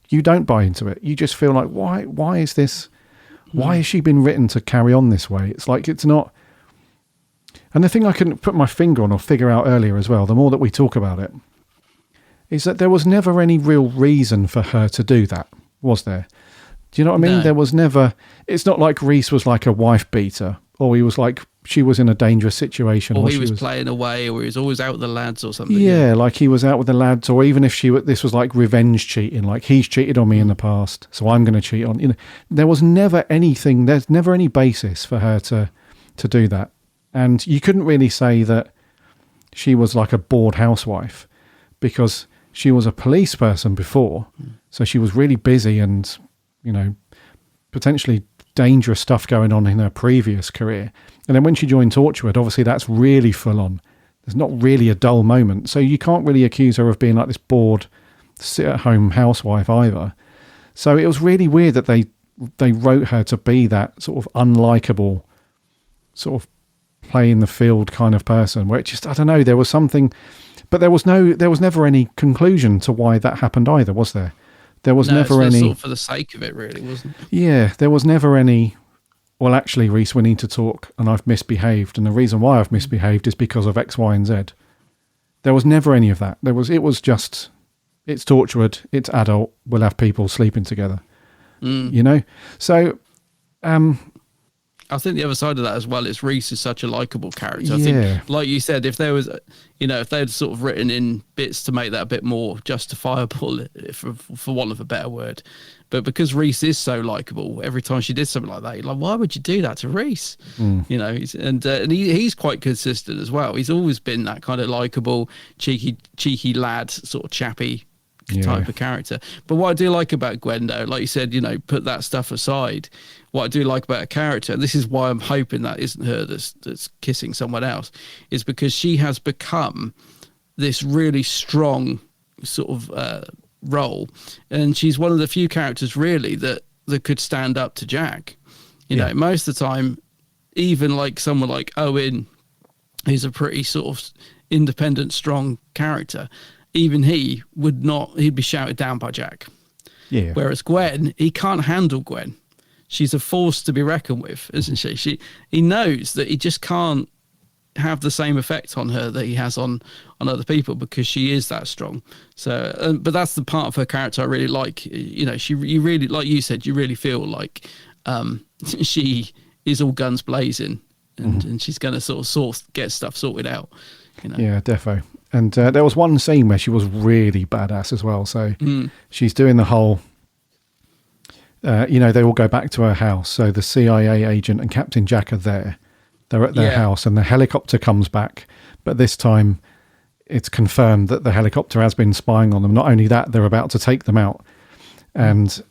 you don't buy into it. You just feel like, why is this? Why has she been written to carry on this way? It's like, it's not. And the thing I couldn't put my finger on or figure out earlier as well, the more that we talk about it, is that there was never any real reason for her to do that, was there? Do you know what I mean? No. There was never. It's not like Reese was like a wife beater, or he was like, she was in a dangerous situation, or he was playing away, or he was always out with the lads or something. Yeah, like he was out with the lads, or even if this was like revenge cheating, like he's cheated on me in the past, so I'm going to cheat on. There was never anything. There's never any basis for her to do that, and you couldn't really say that she was like a bored housewife, because she was a police person before, so she was really busy and potentially dangerous stuff going on in her previous career. And then when she joined Torchwood, obviously that's really full on. There's not really a dull moment. So you can't really accuse her of being like this bored, sit-at-home housewife either. So it was really weird that they wrote her to be that sort of unlikable, sort of play in the field kind of person, where it just, I don't know, there was something, but there was never any conclusion to why that happened either, was there? There was never any. Sort of for the sake of it, really, wasn't it? Yeah, there was never any. Well, actually, Reese, we need to talk, and I've misbehaved, and the reason why I've misbehaved is because of X, Y, and Z. There was never any of that. It was just, it's Torchwood, it's adult, we'll have people sleeping together. So, I think the other side of that as well is Reese is such a likable character. I think, like you said, if there was, if they'd sort of written in bits to make that a bit more justifiable, for want of a better word, but because Reese is so likable, every time she did something like that, you're like, why would you do that to Reese? And he's quite consistent as well. He's always been that kind of likable, cheeky lad, sort of chappy type of character. But what I do like about Gwen, though, like you said, put that stuff aside. What I do like about a character, and this is why I'm hoping that isn't her that's kissing someone else, is because she has become this really strong sort of role, and she's one of the few characters really that could stand up to Jack. Most of the time, even like someone like Owen, who's a pretty sort of independent, strong character, even he'd be shouted down by Jack. Yeah. Whereas Gwen, he can't handle Gwen. She's a force to be reckoned with, isn't she? He knows that he just can't have the same effect on her that he has on other people, because she is that strong. So, but that's the part of her character I really like. You really, like you said, you really feel like she is all guns blazing, and she's going to sort of get stuff sorted out. Yeah, defo. And there was one scene where she was really badass as well. So she's doing the whole. They all go back to her house. So the CIA agent and Captain Jack are there. They're at their house, and the helicopter comes back. But this time, it's confirmed that the helicopter has been spying on them. Not only that, they're about to take them out. And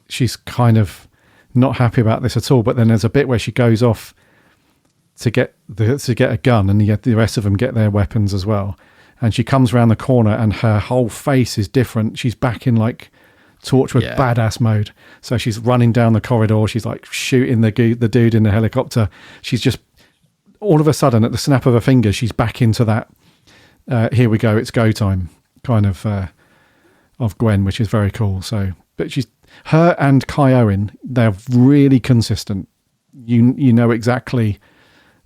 she's kind of not happy about this at all. But then there's a bit where she goes off to get a gun, and the rest of them get their weapons as well. And she comes around the corner, and her whole face is different. She's back in like Torchwood badass mode. So she's running down the corridor. She's like shooting the dude in the helicopter. She's just all of a sudden, at the snap of her fingers, she's back into that. Here we go, it's go time kind of Gwen, which is very cool. So, but her and Kai Owen, they're really consistent. You know exactly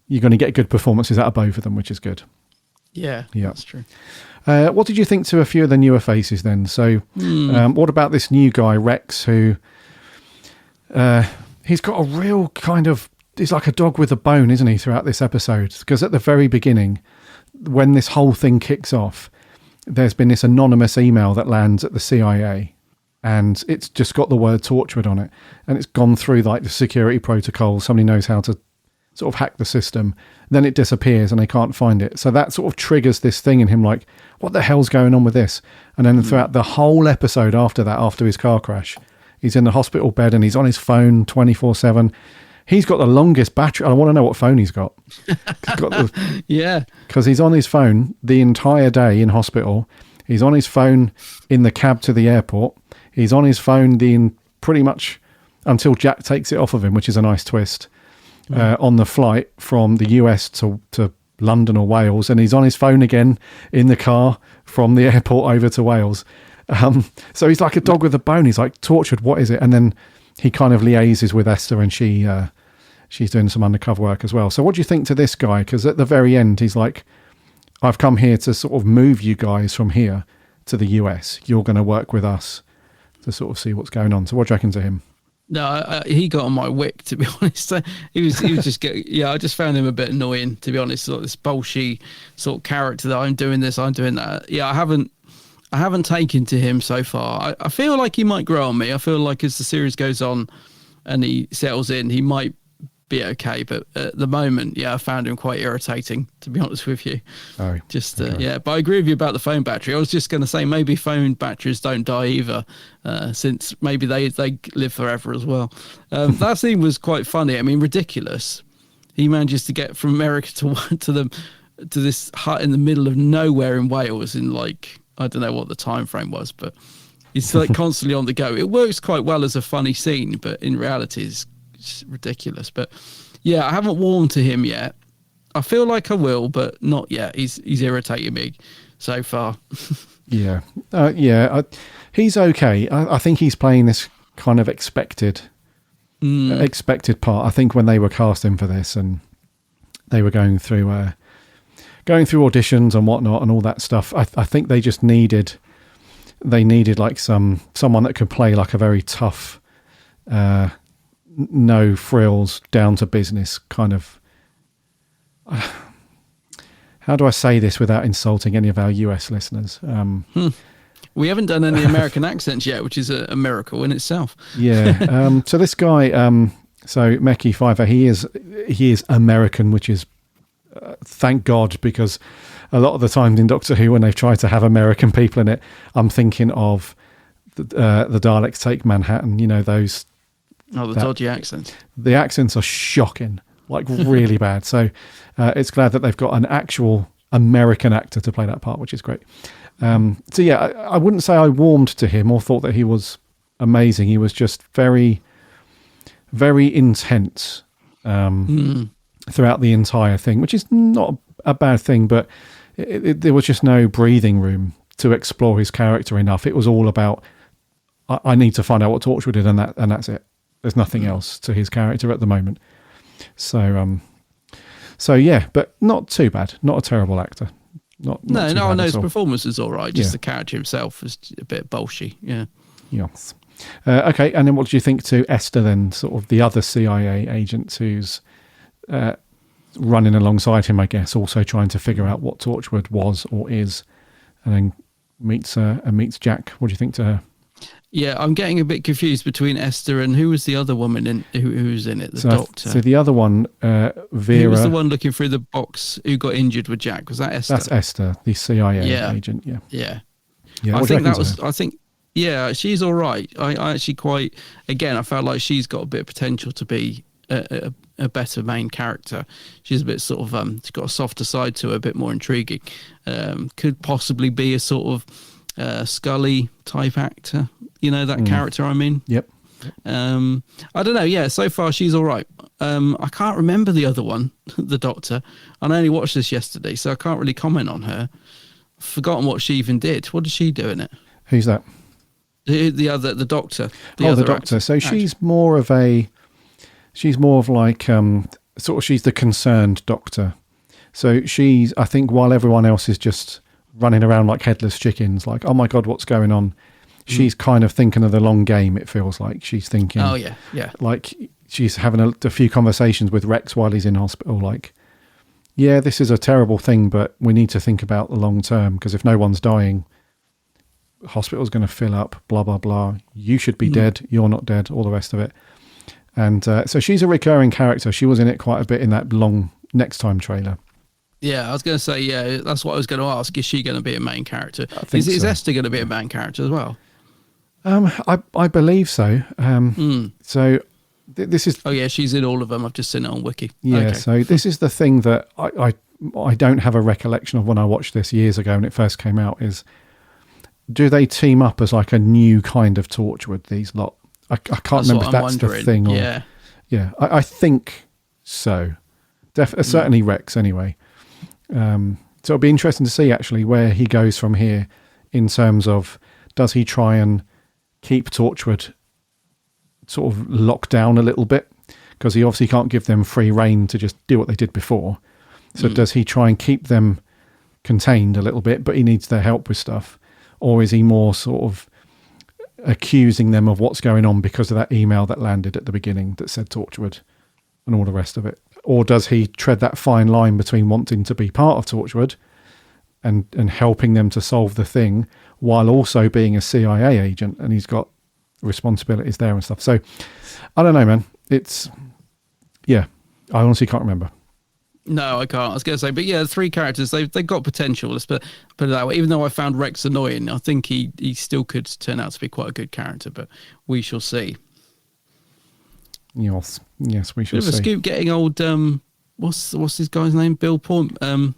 you're going to get good performances out of both of them, which is good. Yeah, that's true. What did you think to a few of the newer faces then? So, what about this new guy, Rex, who he's got a real kind of, he's like a dog with a bone, isn't he, throughout this episode? Because at the very beginning, when this whole thing kicks off, there's been this anonymous email that lands at the CIA, and it's just got the word Torchwood on it, and it's gone through like the security protocol. Somebody knows how to sort of hack the system. Then it disappears and they can't find it. So that sort of triggers this thing in him, like, what the hell's going on with this? And then throughout the whole episode after that, after his car crash, he's in the hospital bed and he's on his phone 24/7. He's got the longest battery. I want to know what phone he's got. Yeah. Because he's on his phone the entire day in hospital. He's on his phone in the cab to the airport. He's on his phone pretty much until Jack takes it off of him, which is a nice twist. On the flight from the US to London or Wales, and he's on his phone again in the car from the airport over to Wales. So he's like a dog with a bone. He's like, Torchwood, what is it? And then he kind of liaises with Esther, and she's doing some undercover work as well. So what do you think to this guy? Because at the very end, he's like, I've come here to sort of move you guys from here to the US. You're going to work with us to sort of see what's going on. So what do you reckon to him? No, he got on my wick, to be honest. He was just I just found him a bit annoying, to be honest. Sort of this bolshy sort of character that I'm doing this, I'm doing that. Yeah, I haven't taken to him so far. I feel like he might grow on me. I feel like as the series goes on and he settles in, he might be okay. But at the moment, I found him quite irritating, to be honest with you. Oh, just but I agree with you about the phone battery. I was just going to say maybe phone batteries don't die either, since maybe they live forever as well. That scene was quite funny. I mean, ridiculous. He manages to get from America to this hut in the middle of nowhere in Wales in like, I don't know what the time frame was, but he's like constantly on the go. It works quite well as a funny scene, but in reality it's ridiculous. But I haven't warmed to him yet. I feel like I will, but not yet. He's irritating me so far. He's okay. I think he's playing this kind of expected part. I think when they were casting for this and they were going through auditions and whatnot and all that stuff, I think they just needed like someone that could play like a very tough, no frills, down to business kind of. How do I say this without insulting any of our US listeners? We haven't done any American accents yet, which is a miracle in itself. Yeah. So this guy, so Mekhi Phifer, he is American, which is thank God, because a lot of the times in Doctor Who, when they've tried to have American people in it, I'm thinking of the Daleks Take Manhattan. You know, those. Oh, the dodgy accents. The accents are shocking, like really bad. So it's glad that they've got an actual American actor to play that part, which is great. I wouldn't say I warmed to him or thought that he was amazing. He was just very, very intense throughout the entire thing, which is not a bad thing, but there was just no breathing room to explore his character enough. It was all about, I need to find out what Torchwood did, and that's it. There's nothing else to his character at the moment. So but not too bad. Not a terrible actor. Not his performance is all right. Just the character himself is a bit bolshy. Yeah. Yes. Okay, and then what do you think to Esther then, sort of the other CIA agent who's running alongside him, I guess, also trying to figure out what Torchwood was or is, and then meets Jack. What do you think to her? Yeah, I'm getting a bit confused between Esther and who was the other woman who's in it, the doctor. So the other one, Vera. Who was the one looking through the box who got injured with Jack? Was that Esther? That's Esther, the CIA agent. Yeah. I think she's all right. I actually quite, again, I felt like she's got a bit of potential to be a better main character. She's a bit sort of, she's got a softer side to her, a bit more intriguing. Could possibly be a sort of Scully type actor. You know, that character I mean? Yep. I don't know. Yeah, so far she's all right. I can't remember the other one, the doctor. I only watched this yesterday, so I can't really comment on her. I've forgotten what she even did. What did she do in it? Who's that? The doctor. The doctor. So she's more of like she's the concerned doctor. So I think while everyone else is just running around like headless chickens, like, oh my God, what's going on? She's kind of thinking of the long game, it feels like. She's thinking, oh, yeah. Like she's having a few conversations with Rex while he's in hospital, like, yeah, this is a terrible thing, but we need to think about the long term, because if no one's dying, the hospital's going to fill up, blah, blah, blah. You should be dead. You're not dead, all the rest of it. And so she's a recurring character. She was in it quite a bit in that long Next Time trailer. Yeah, I was going to say, yeah, that's what I was going to ask. Is she going to be a main character? Is so. Esther going to be a main character as well? I believe so. So this is... Oh, yeah, she's in all of them. I've just seen it on Wiki. Yeah, okay. So this is the thing that I don't have a recollection of when I watched this years ago when it first came out, is do they team up as like a new kind of Torchwood, these lot? I can't remember if that's the thing. Or, yeah, I think so. Certainly Rex anyway. So it'll be interesting to see actually where he goes from here in terms of, does he try and keep Torchwood sort of locked down a little bit, because he obviously can't give them free rein to just do what they did before. So does he try and keep them contained a little bit, but he needs their help with stuff? Or is he more sort of accusing them of what's going on because of that email that landed at the beginning that said Torchwood and all the rest of it? Or does he tread that fine line between wanting to be part of Torchwood and helping them to solve the thing while also being a CIA agent, and he's got responsibilities there and stuff? So I don't know, man. I honestly can't remember. No, I can't. I was going to say, but yeah, the three characters, they've got potential. Let's put it that way. Even though I found Rex annoying, I think he still could turn out to be quite a good character, but we shall see. Yes, we shall see. Bit of a scoop getting old, what's this guy's name? Bill Pullman.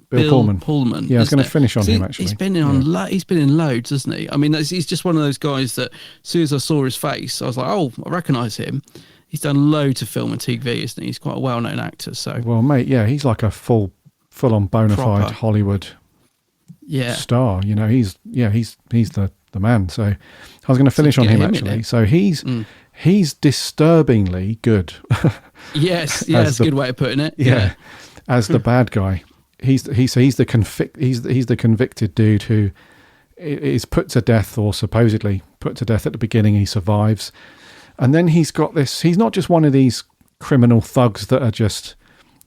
Yeah, I was going to finish on him, actually. He's been in loads, hasn't he? I mean, he's just one of those guys that as soon as I saw his face, I was like, oh, I recognise him. He's done loads of film and TV, isn't he? He's quite a well-known actor. So, well, mate, yeah, he's like a full-on bona fide Hollywood star. You know, he's the man. So I was going to finish on him actually. So he's disturbingly good. Yes, that's a good way of putting it. Yeah, as the bad guy. He's the convicted dude who is put to death, or supposedly put to death at the beginning. He survives. And then he's got this, he's not just one of these criminal thugs that are just,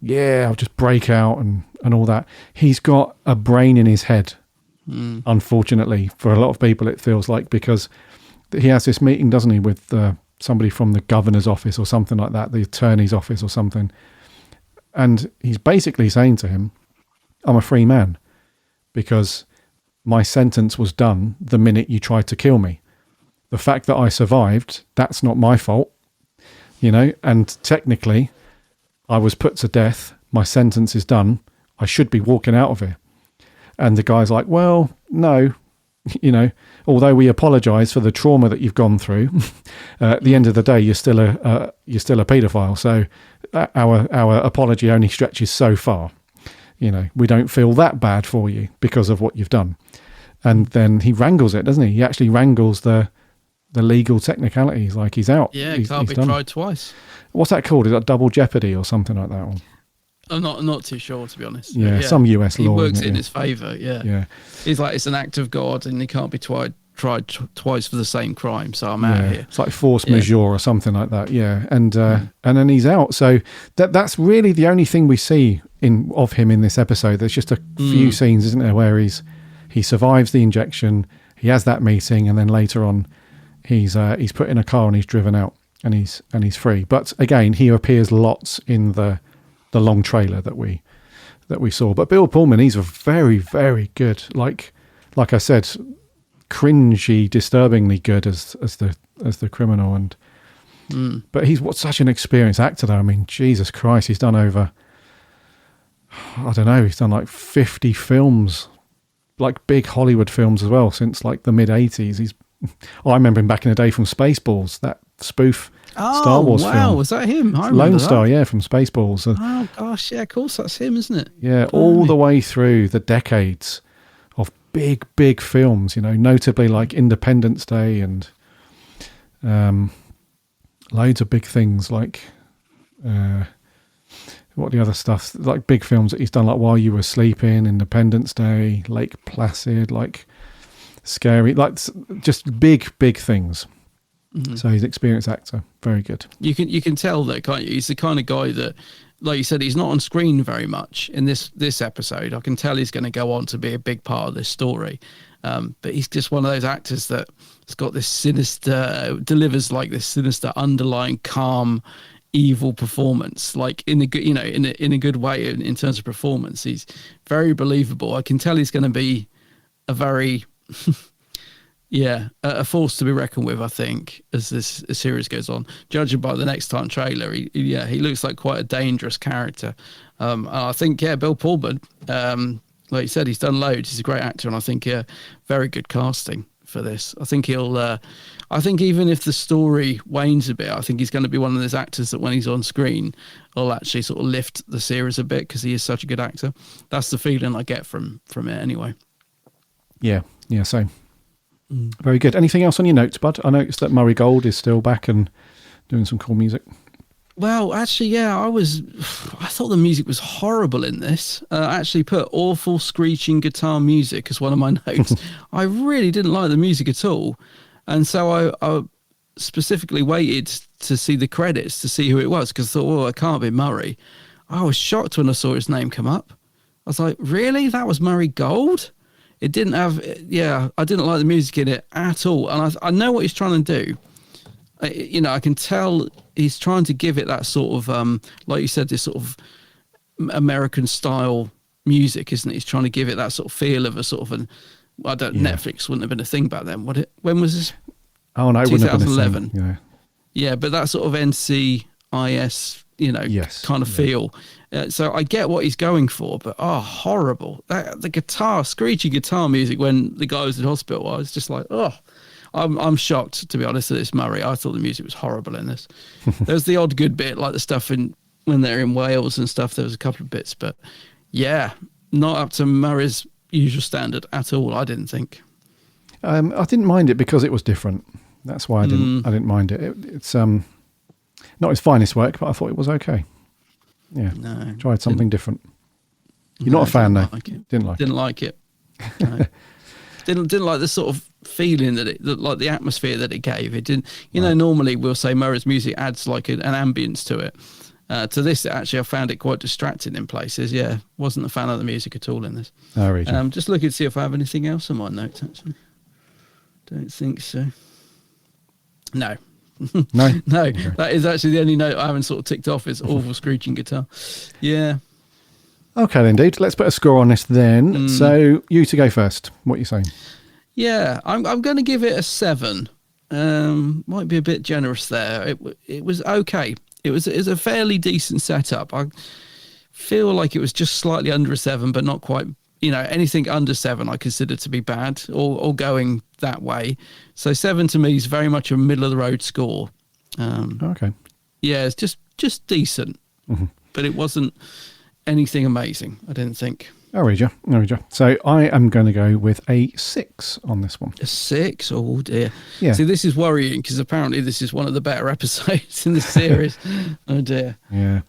I'll just break out and all that. He's got a brain in his head, unfortunately, for a lot of people, it feels like, because he has this meeting, doesn't he, with somebody from the governor's office or something like that, the attorney's office or something. And he's basically saying to him, I'm a free man because my sentence was done the minute you tried to kill me. The fact that I survived, that's not my fault, you know, and technically I was put to death. My sentence is done. I should be walking out of here. And the guy's like, well, no, you know, although we apologise for the trauma that you've gone through, at the end of the day, you're still a paedophile. So our apology only stretches so far. You know, we don't feel that bad for you because of what you've done. And then he wrangles it, doesn't he? He actually wrangles the legal technicalities, like he's out. Yeah, can't be tried twice. What's that called? Is that double jeopardy or something like that one? I'm not too sure, to be honest. Yeah, some US law. He works in his favour, yeah. He's like, it's an act of God and he can't be tried twice for the same crime, so I'm out of here. It's like force majeure or something like that, and then he's out. So that's really the only thing we see of him in this episode. There's just a few scenes, isn't there, where he survives the injection, he has that meeting, and then later on he's put in a car and he's driven out and he's free. But again, he appears lots in the long trailer that we saw. But Bill Pullman, he's a very, very good, like I said, cringy, disturbingly good as the criminal. And but he's such an experienced actor, though. I mean, Jesus Christ, he's done over, I don't know, he's done like 50 films, like big Hollywood films as well, since like the mid 80s. I remember him back in the day from Spaceballs, that spoof Star Wars film. Wow, was that him? I Lone Star, yeah, from Spaceballs. Oh gosh, yeah, of course, that's him, isn't it? Yeah, all the way through the decades of big films, notably like Independence Day and loads of big things like what the other stuff, like big films that he's done, like While You Were Sleeping, Independence Day, Lake Placid, like Scary, like just big things. Mm-hmm. So he's an experienced actor, very good. You can tell that, can't you? He's the kind of guy that, like you said, he's not on screen very much in this episode. I can tell he's going to go on to be a big part of this story, but he's just one of those actors that has got this delivers like this sinister underlying calm, evil performance, like in a good, in a good way in terms of performance. He's very believable. I can tell he's going to be a very a force to be reckoned with, I think, as this series goes on. Judging by the next time trailer, he looks like quite a dangerous character. I think, Bill Pullman, like you said, he's done loads. He's a great actor, and I think very good casting for this. I think I think even if the story wanes a bit, I think he's going to be one of those actors that when he's on screen will actually sort of lift the series a bit because he is such a good actor. That's the feeling I get from it anyway. Yeah, same. Very good. Anything else on your notes, bud? I noticed that Murray Gold is still back and doing some cool music. Well, actually, I thought the music was horrible in this. I actually put awful screeching guitar music as one of my notes. I really didn't like the music at all. And so I specifically waited to see the credits to see who it was because I thought, it can't be Murray. I was shocked when I saw his name come up. I was like, really? That was Murray Gold? It didn't have, I didn't like the music in it at all. And I know what he's trying to do. I can tell he's trying to give it that sort of, like you said, this sort of American style music, isn't it? He's trying to give it that sort of feel of a sort of Netflix wouldn't have been a thing back then. When was this? Oh, no, it 2011. Wouldn't have been a thing. Yeah, but that sort of NCIS, kind of feel. So I get what he's going for, but horrible. The screechy guitar music when the guy was in hospital, I was just like, I'm shocked, to be honest, at this Murray. I thought the music was horrible in this. There's the odd good bit, like the stuff when they're in Wales and stuff. There was a couple of bits, but not up to Murray's usual standard at all, I didn't think. I didn't mind it because it was different. That's why I didn't mind it. It's not his finest work, but I thought it was okay. Yeah, no, tried something different. You're not a fan, though. Didn't like it. No. didn't like the sort of feeling like the atmosphere that it gave. It didn't. Normally we'll say Murray's music adds like an ambience to it. To this, actually, I found it quite distracting in places. Yeah, wasn't a fan of the music at all in this. Just looking to see if I have anything else on my notes. Actually, don't think so. No. No. Okay. That is actually the only note I haven't sort of ticked off. Is awful screeching guitar. Yeah. Okay, then, dude. Let's put a score on this then. So you to go first. What are you saying? Yeah, I'm going to give it a 7. Might be a bit generous there. It was okay. It was a fairly decent setup. I feel like it was just slightly under a 7, but not quite. Anything under 7 I consider to be bad or going that way. So 7 to me is very much a middle of the road score. Okay. Yeah, it's just decent, but it wasn't anything amazing, I didn't think. I'll read you. So I am going to go with a 6 on this one. A 6? Oh dear. Yeah. See, this is worrying because apparently this is one of the better episodes in the series. Oh dear. Yeah.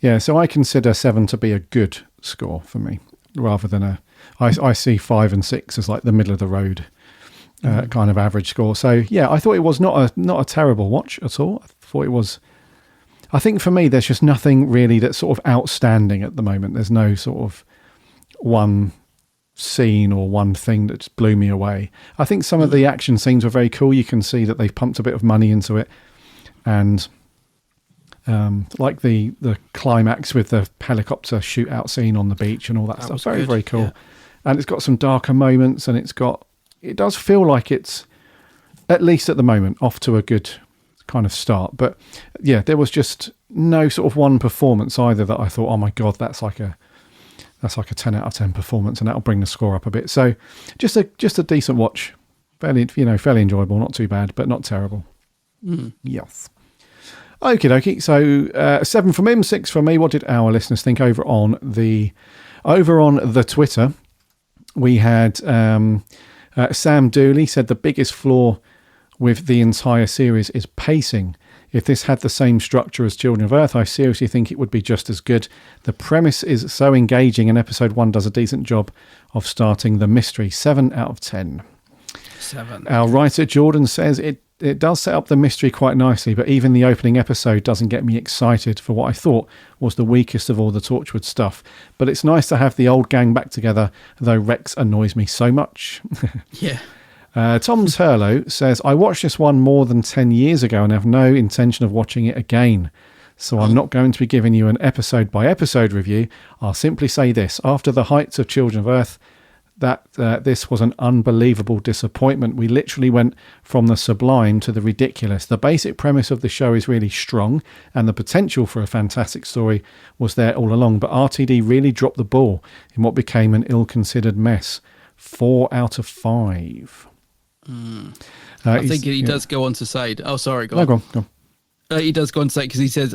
Yeah. So I consider 7 to be a good score for me, rather than I see 5 and 6 as like the middle of the road kind of average score. So yeah, I thought it was not a terrible watch at all. I thought it was. I think for me, there's just nothing really that's sort of outstanding at the moment. There's no sort of one scene or one thing that just blew me away. I think some of the action scenes were very cool. You can see that they've pumped a bit of money into it, and like the climax with the helicopter shootout scene on the beach and all that stuff. Very, very cool. Yeah. And it's got some darker moments, and it does feel like it's, at least at the moment, off to a good kind of start. But yeah, there was just no sort of one performance either that I thought, oh my God, that's like a 10 out of 10 performance, and that'll bring the score up a bit. So just a decent watch. Fairly enjoyable, not too bad, but not terrible. Yes. Okie dokie. So 7 from him, 6 from me. What did our listeners think over on the Twitter? We had Sam Dooley said the biggest flaw with the entire series is pacing. If this had the same structure as Children of Earth, I seriously think it would be just as good. The premise is so engaging and episode 1 does a decent job of starting the mystery. 7 out of 10. 7. Our writer Jordan says it does set up the mystery quite nicely, but even the opening episode doesn't get me excited for what I thought was the weakest of all the Torchwood stuff. But it's nice to have the old gang back together, though Rex annoys me so much. Yeah. Tom Turlow says, I watched this one more than 10 years ago and have no intention of watching it again. So I'm not going to be giving you an episode-by-episode review. I'll simply say this. After the heights of Children of Earth, that this was an unbelievable disappointment. We literally went from the sublime to the ridiculous. The basic premise of the show is really strong and the potential for a fantastic story was there all along. But RTD really dropped the ball in what became an ill-considered mess. 4 out of 5. I think he does go on to say... Oh, sorry, go on. No, go on. He does go on to say, because he says,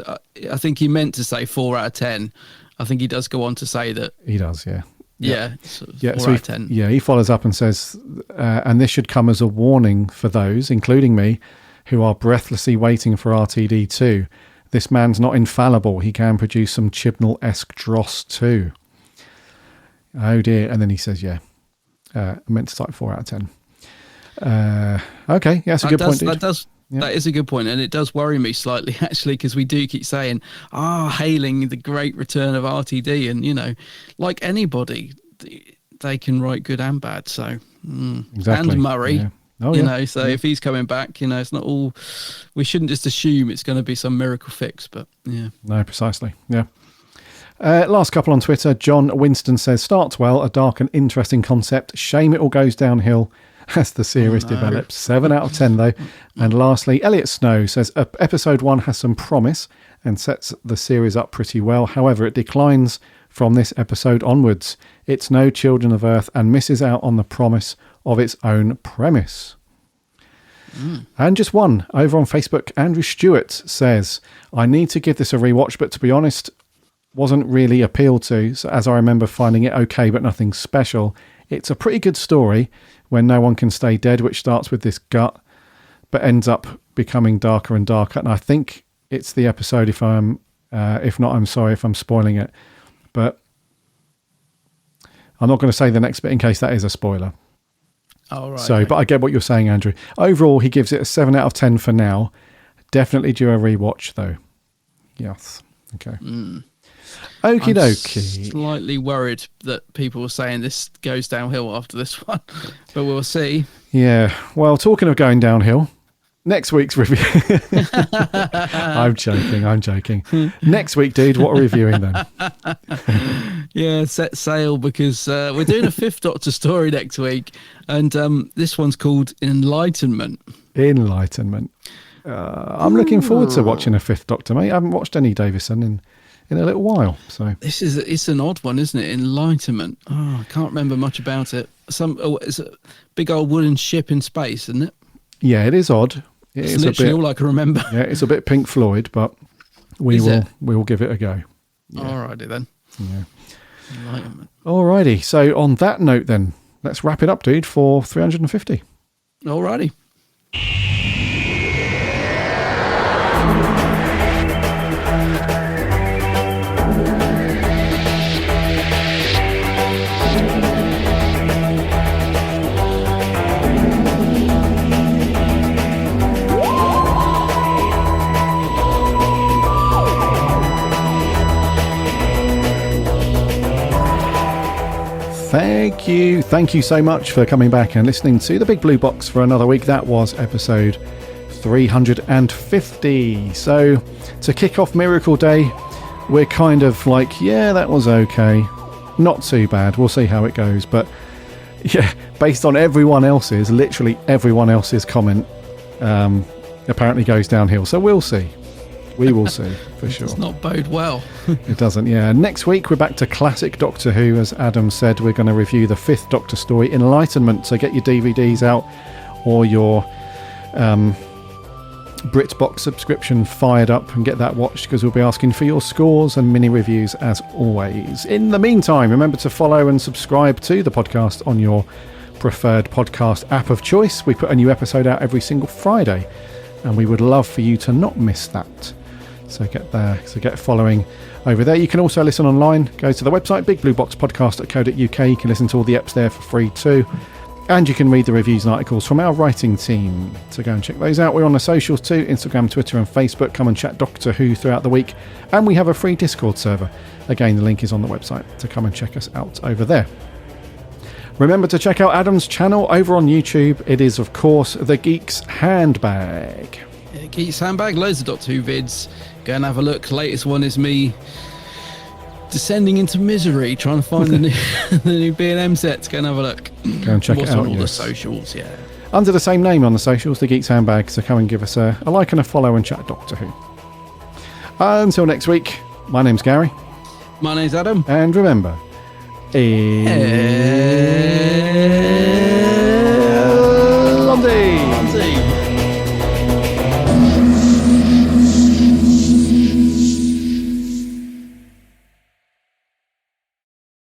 I think he meant to say 4 out of 10. I think he does go on to say that. He does, yeah. Yeah, sort of 4 so out of 10. He follows up and says, and this should come as a warning for those, including me, who are breathlessly waiting for RTD 2. This man's not infallible. He can produce some Chibnall-esque dross too. Oh dear. And then he says, I meant to type 4 out of 10. Okay, that's a good point, dude. That is a good point, and it does worry me slightly, actually, because we do keep saying, hailing the great return of RTD, and, like anybody, they can write good and bad, so... Exactly. And Murray, yeah. If he's coming back, it's not all... We shouldn't just assume it's going to be some miracle fix, but, yeah. No, precisely, yeah. Last couple on Twitter. John Winston says, starts well, a dark and interesting concept. Shame it all goes downhill as the series develops. 7 out of 10 though. And lastly, Elliot Snow says episode 1 has some promise and sets the series up pretty well. However, it declines from this episode onwards. It's no Children of Earth and misses out on the promise of its own premise. And just one over on Facebook. Andrew Stewart says, I need to give this a rewatch, but to be honest, wasn't really appealed to, so as I remember finding it okay but nothing special. It's a pretty good story when no one can stay dead, which starts with this gut but ends up becoming darker and darker. And I think it's the episode, if not, I'm sorry if I'm spoiling it, but I'm not going to say the next bit in case that is a spoiler. Oh, right. So, but I get what you're saying, Andrew. Overall, he gives it a 7 out of 10 for now. Definitely due a rewatch though. Yes. Okay. Okie dokie. Slightly worried that people were saying this goes downhill after this one, but we'll see. Yeah. Well, talking of going downhill, next week's review. I'm joking. Next week, dude, what are we reviewing then? Yeah, set sail, because we're doing a 5th Doctor story next week, and this one's called Enlightenment. I'm looking forward to watching a 5th Doctor, mate. I haven't watched any Davison in a little while, so it's an odd one, isn't it? Enlightenment. I can't remember much about it. It's a big old wooden ship in space, isn't it? Yeah, it is odd. It's literally all I can remember. Yeah, it's a bit Pink Floyd, but we will give it a go. Yeah. Alrighty then. Yeah. Enlightenment. Alrighty. So on that note, then let's wrap it up, dude, for 350. Alrighty. Thank you so much for coming back and listening to the Big Blue Box for another week. That was episode 350. So to kick off Miracle Day, we're kind of like, yeah, that was okay, not too bad, we'll see how it goes. But yeah, based on literally everyone else's comment, apparently goes downhill, so we'll see. We will see, for sure. It does not bode well. It doesn't, yeah. Next week, we're back to classic Doctor Who. As Adam said, we're going to review the 5th Doctor story, Enlightenment. So get your DVDs out or your BritBox subscription fired up and get that watched, because we'll be asking for your scores and mini reviews as always. In the meantime, remember to follow and subscribe to the podcast on your preferred podcast app of choice. We put a new episode out every single Friday, and we would love for you to not miss that. So get following over there. You can also listen online. Go to the website bigblueboxpodcast.co.uk. You can listen to all the apps there for free too. And you can read the reviews and articles from our writing team. So go and check those out. We're on the socials too, Instagram, Twitter and Facebook. Come and chat Doctor Who throughout the week. And we have a free Discord server. Again, the link is on the website, so come and check us out over there. Remember to check out Adam's channel over on YouTube. It is, of course, The Geek's Handbag. Yeah, Geek's Handbag, loads of Doctor Who vids. Go and have a look. Latest one is me descending into misery, trying to find the new B&M sets. Go and have a look. Go and check it out. On all the socials, yeah. Under the same name on the socials, The Geek's Handbag. So come and give us a like and a follow and chat Doctor Who. Until next week, my name's Gary. My name's Adam. And remember,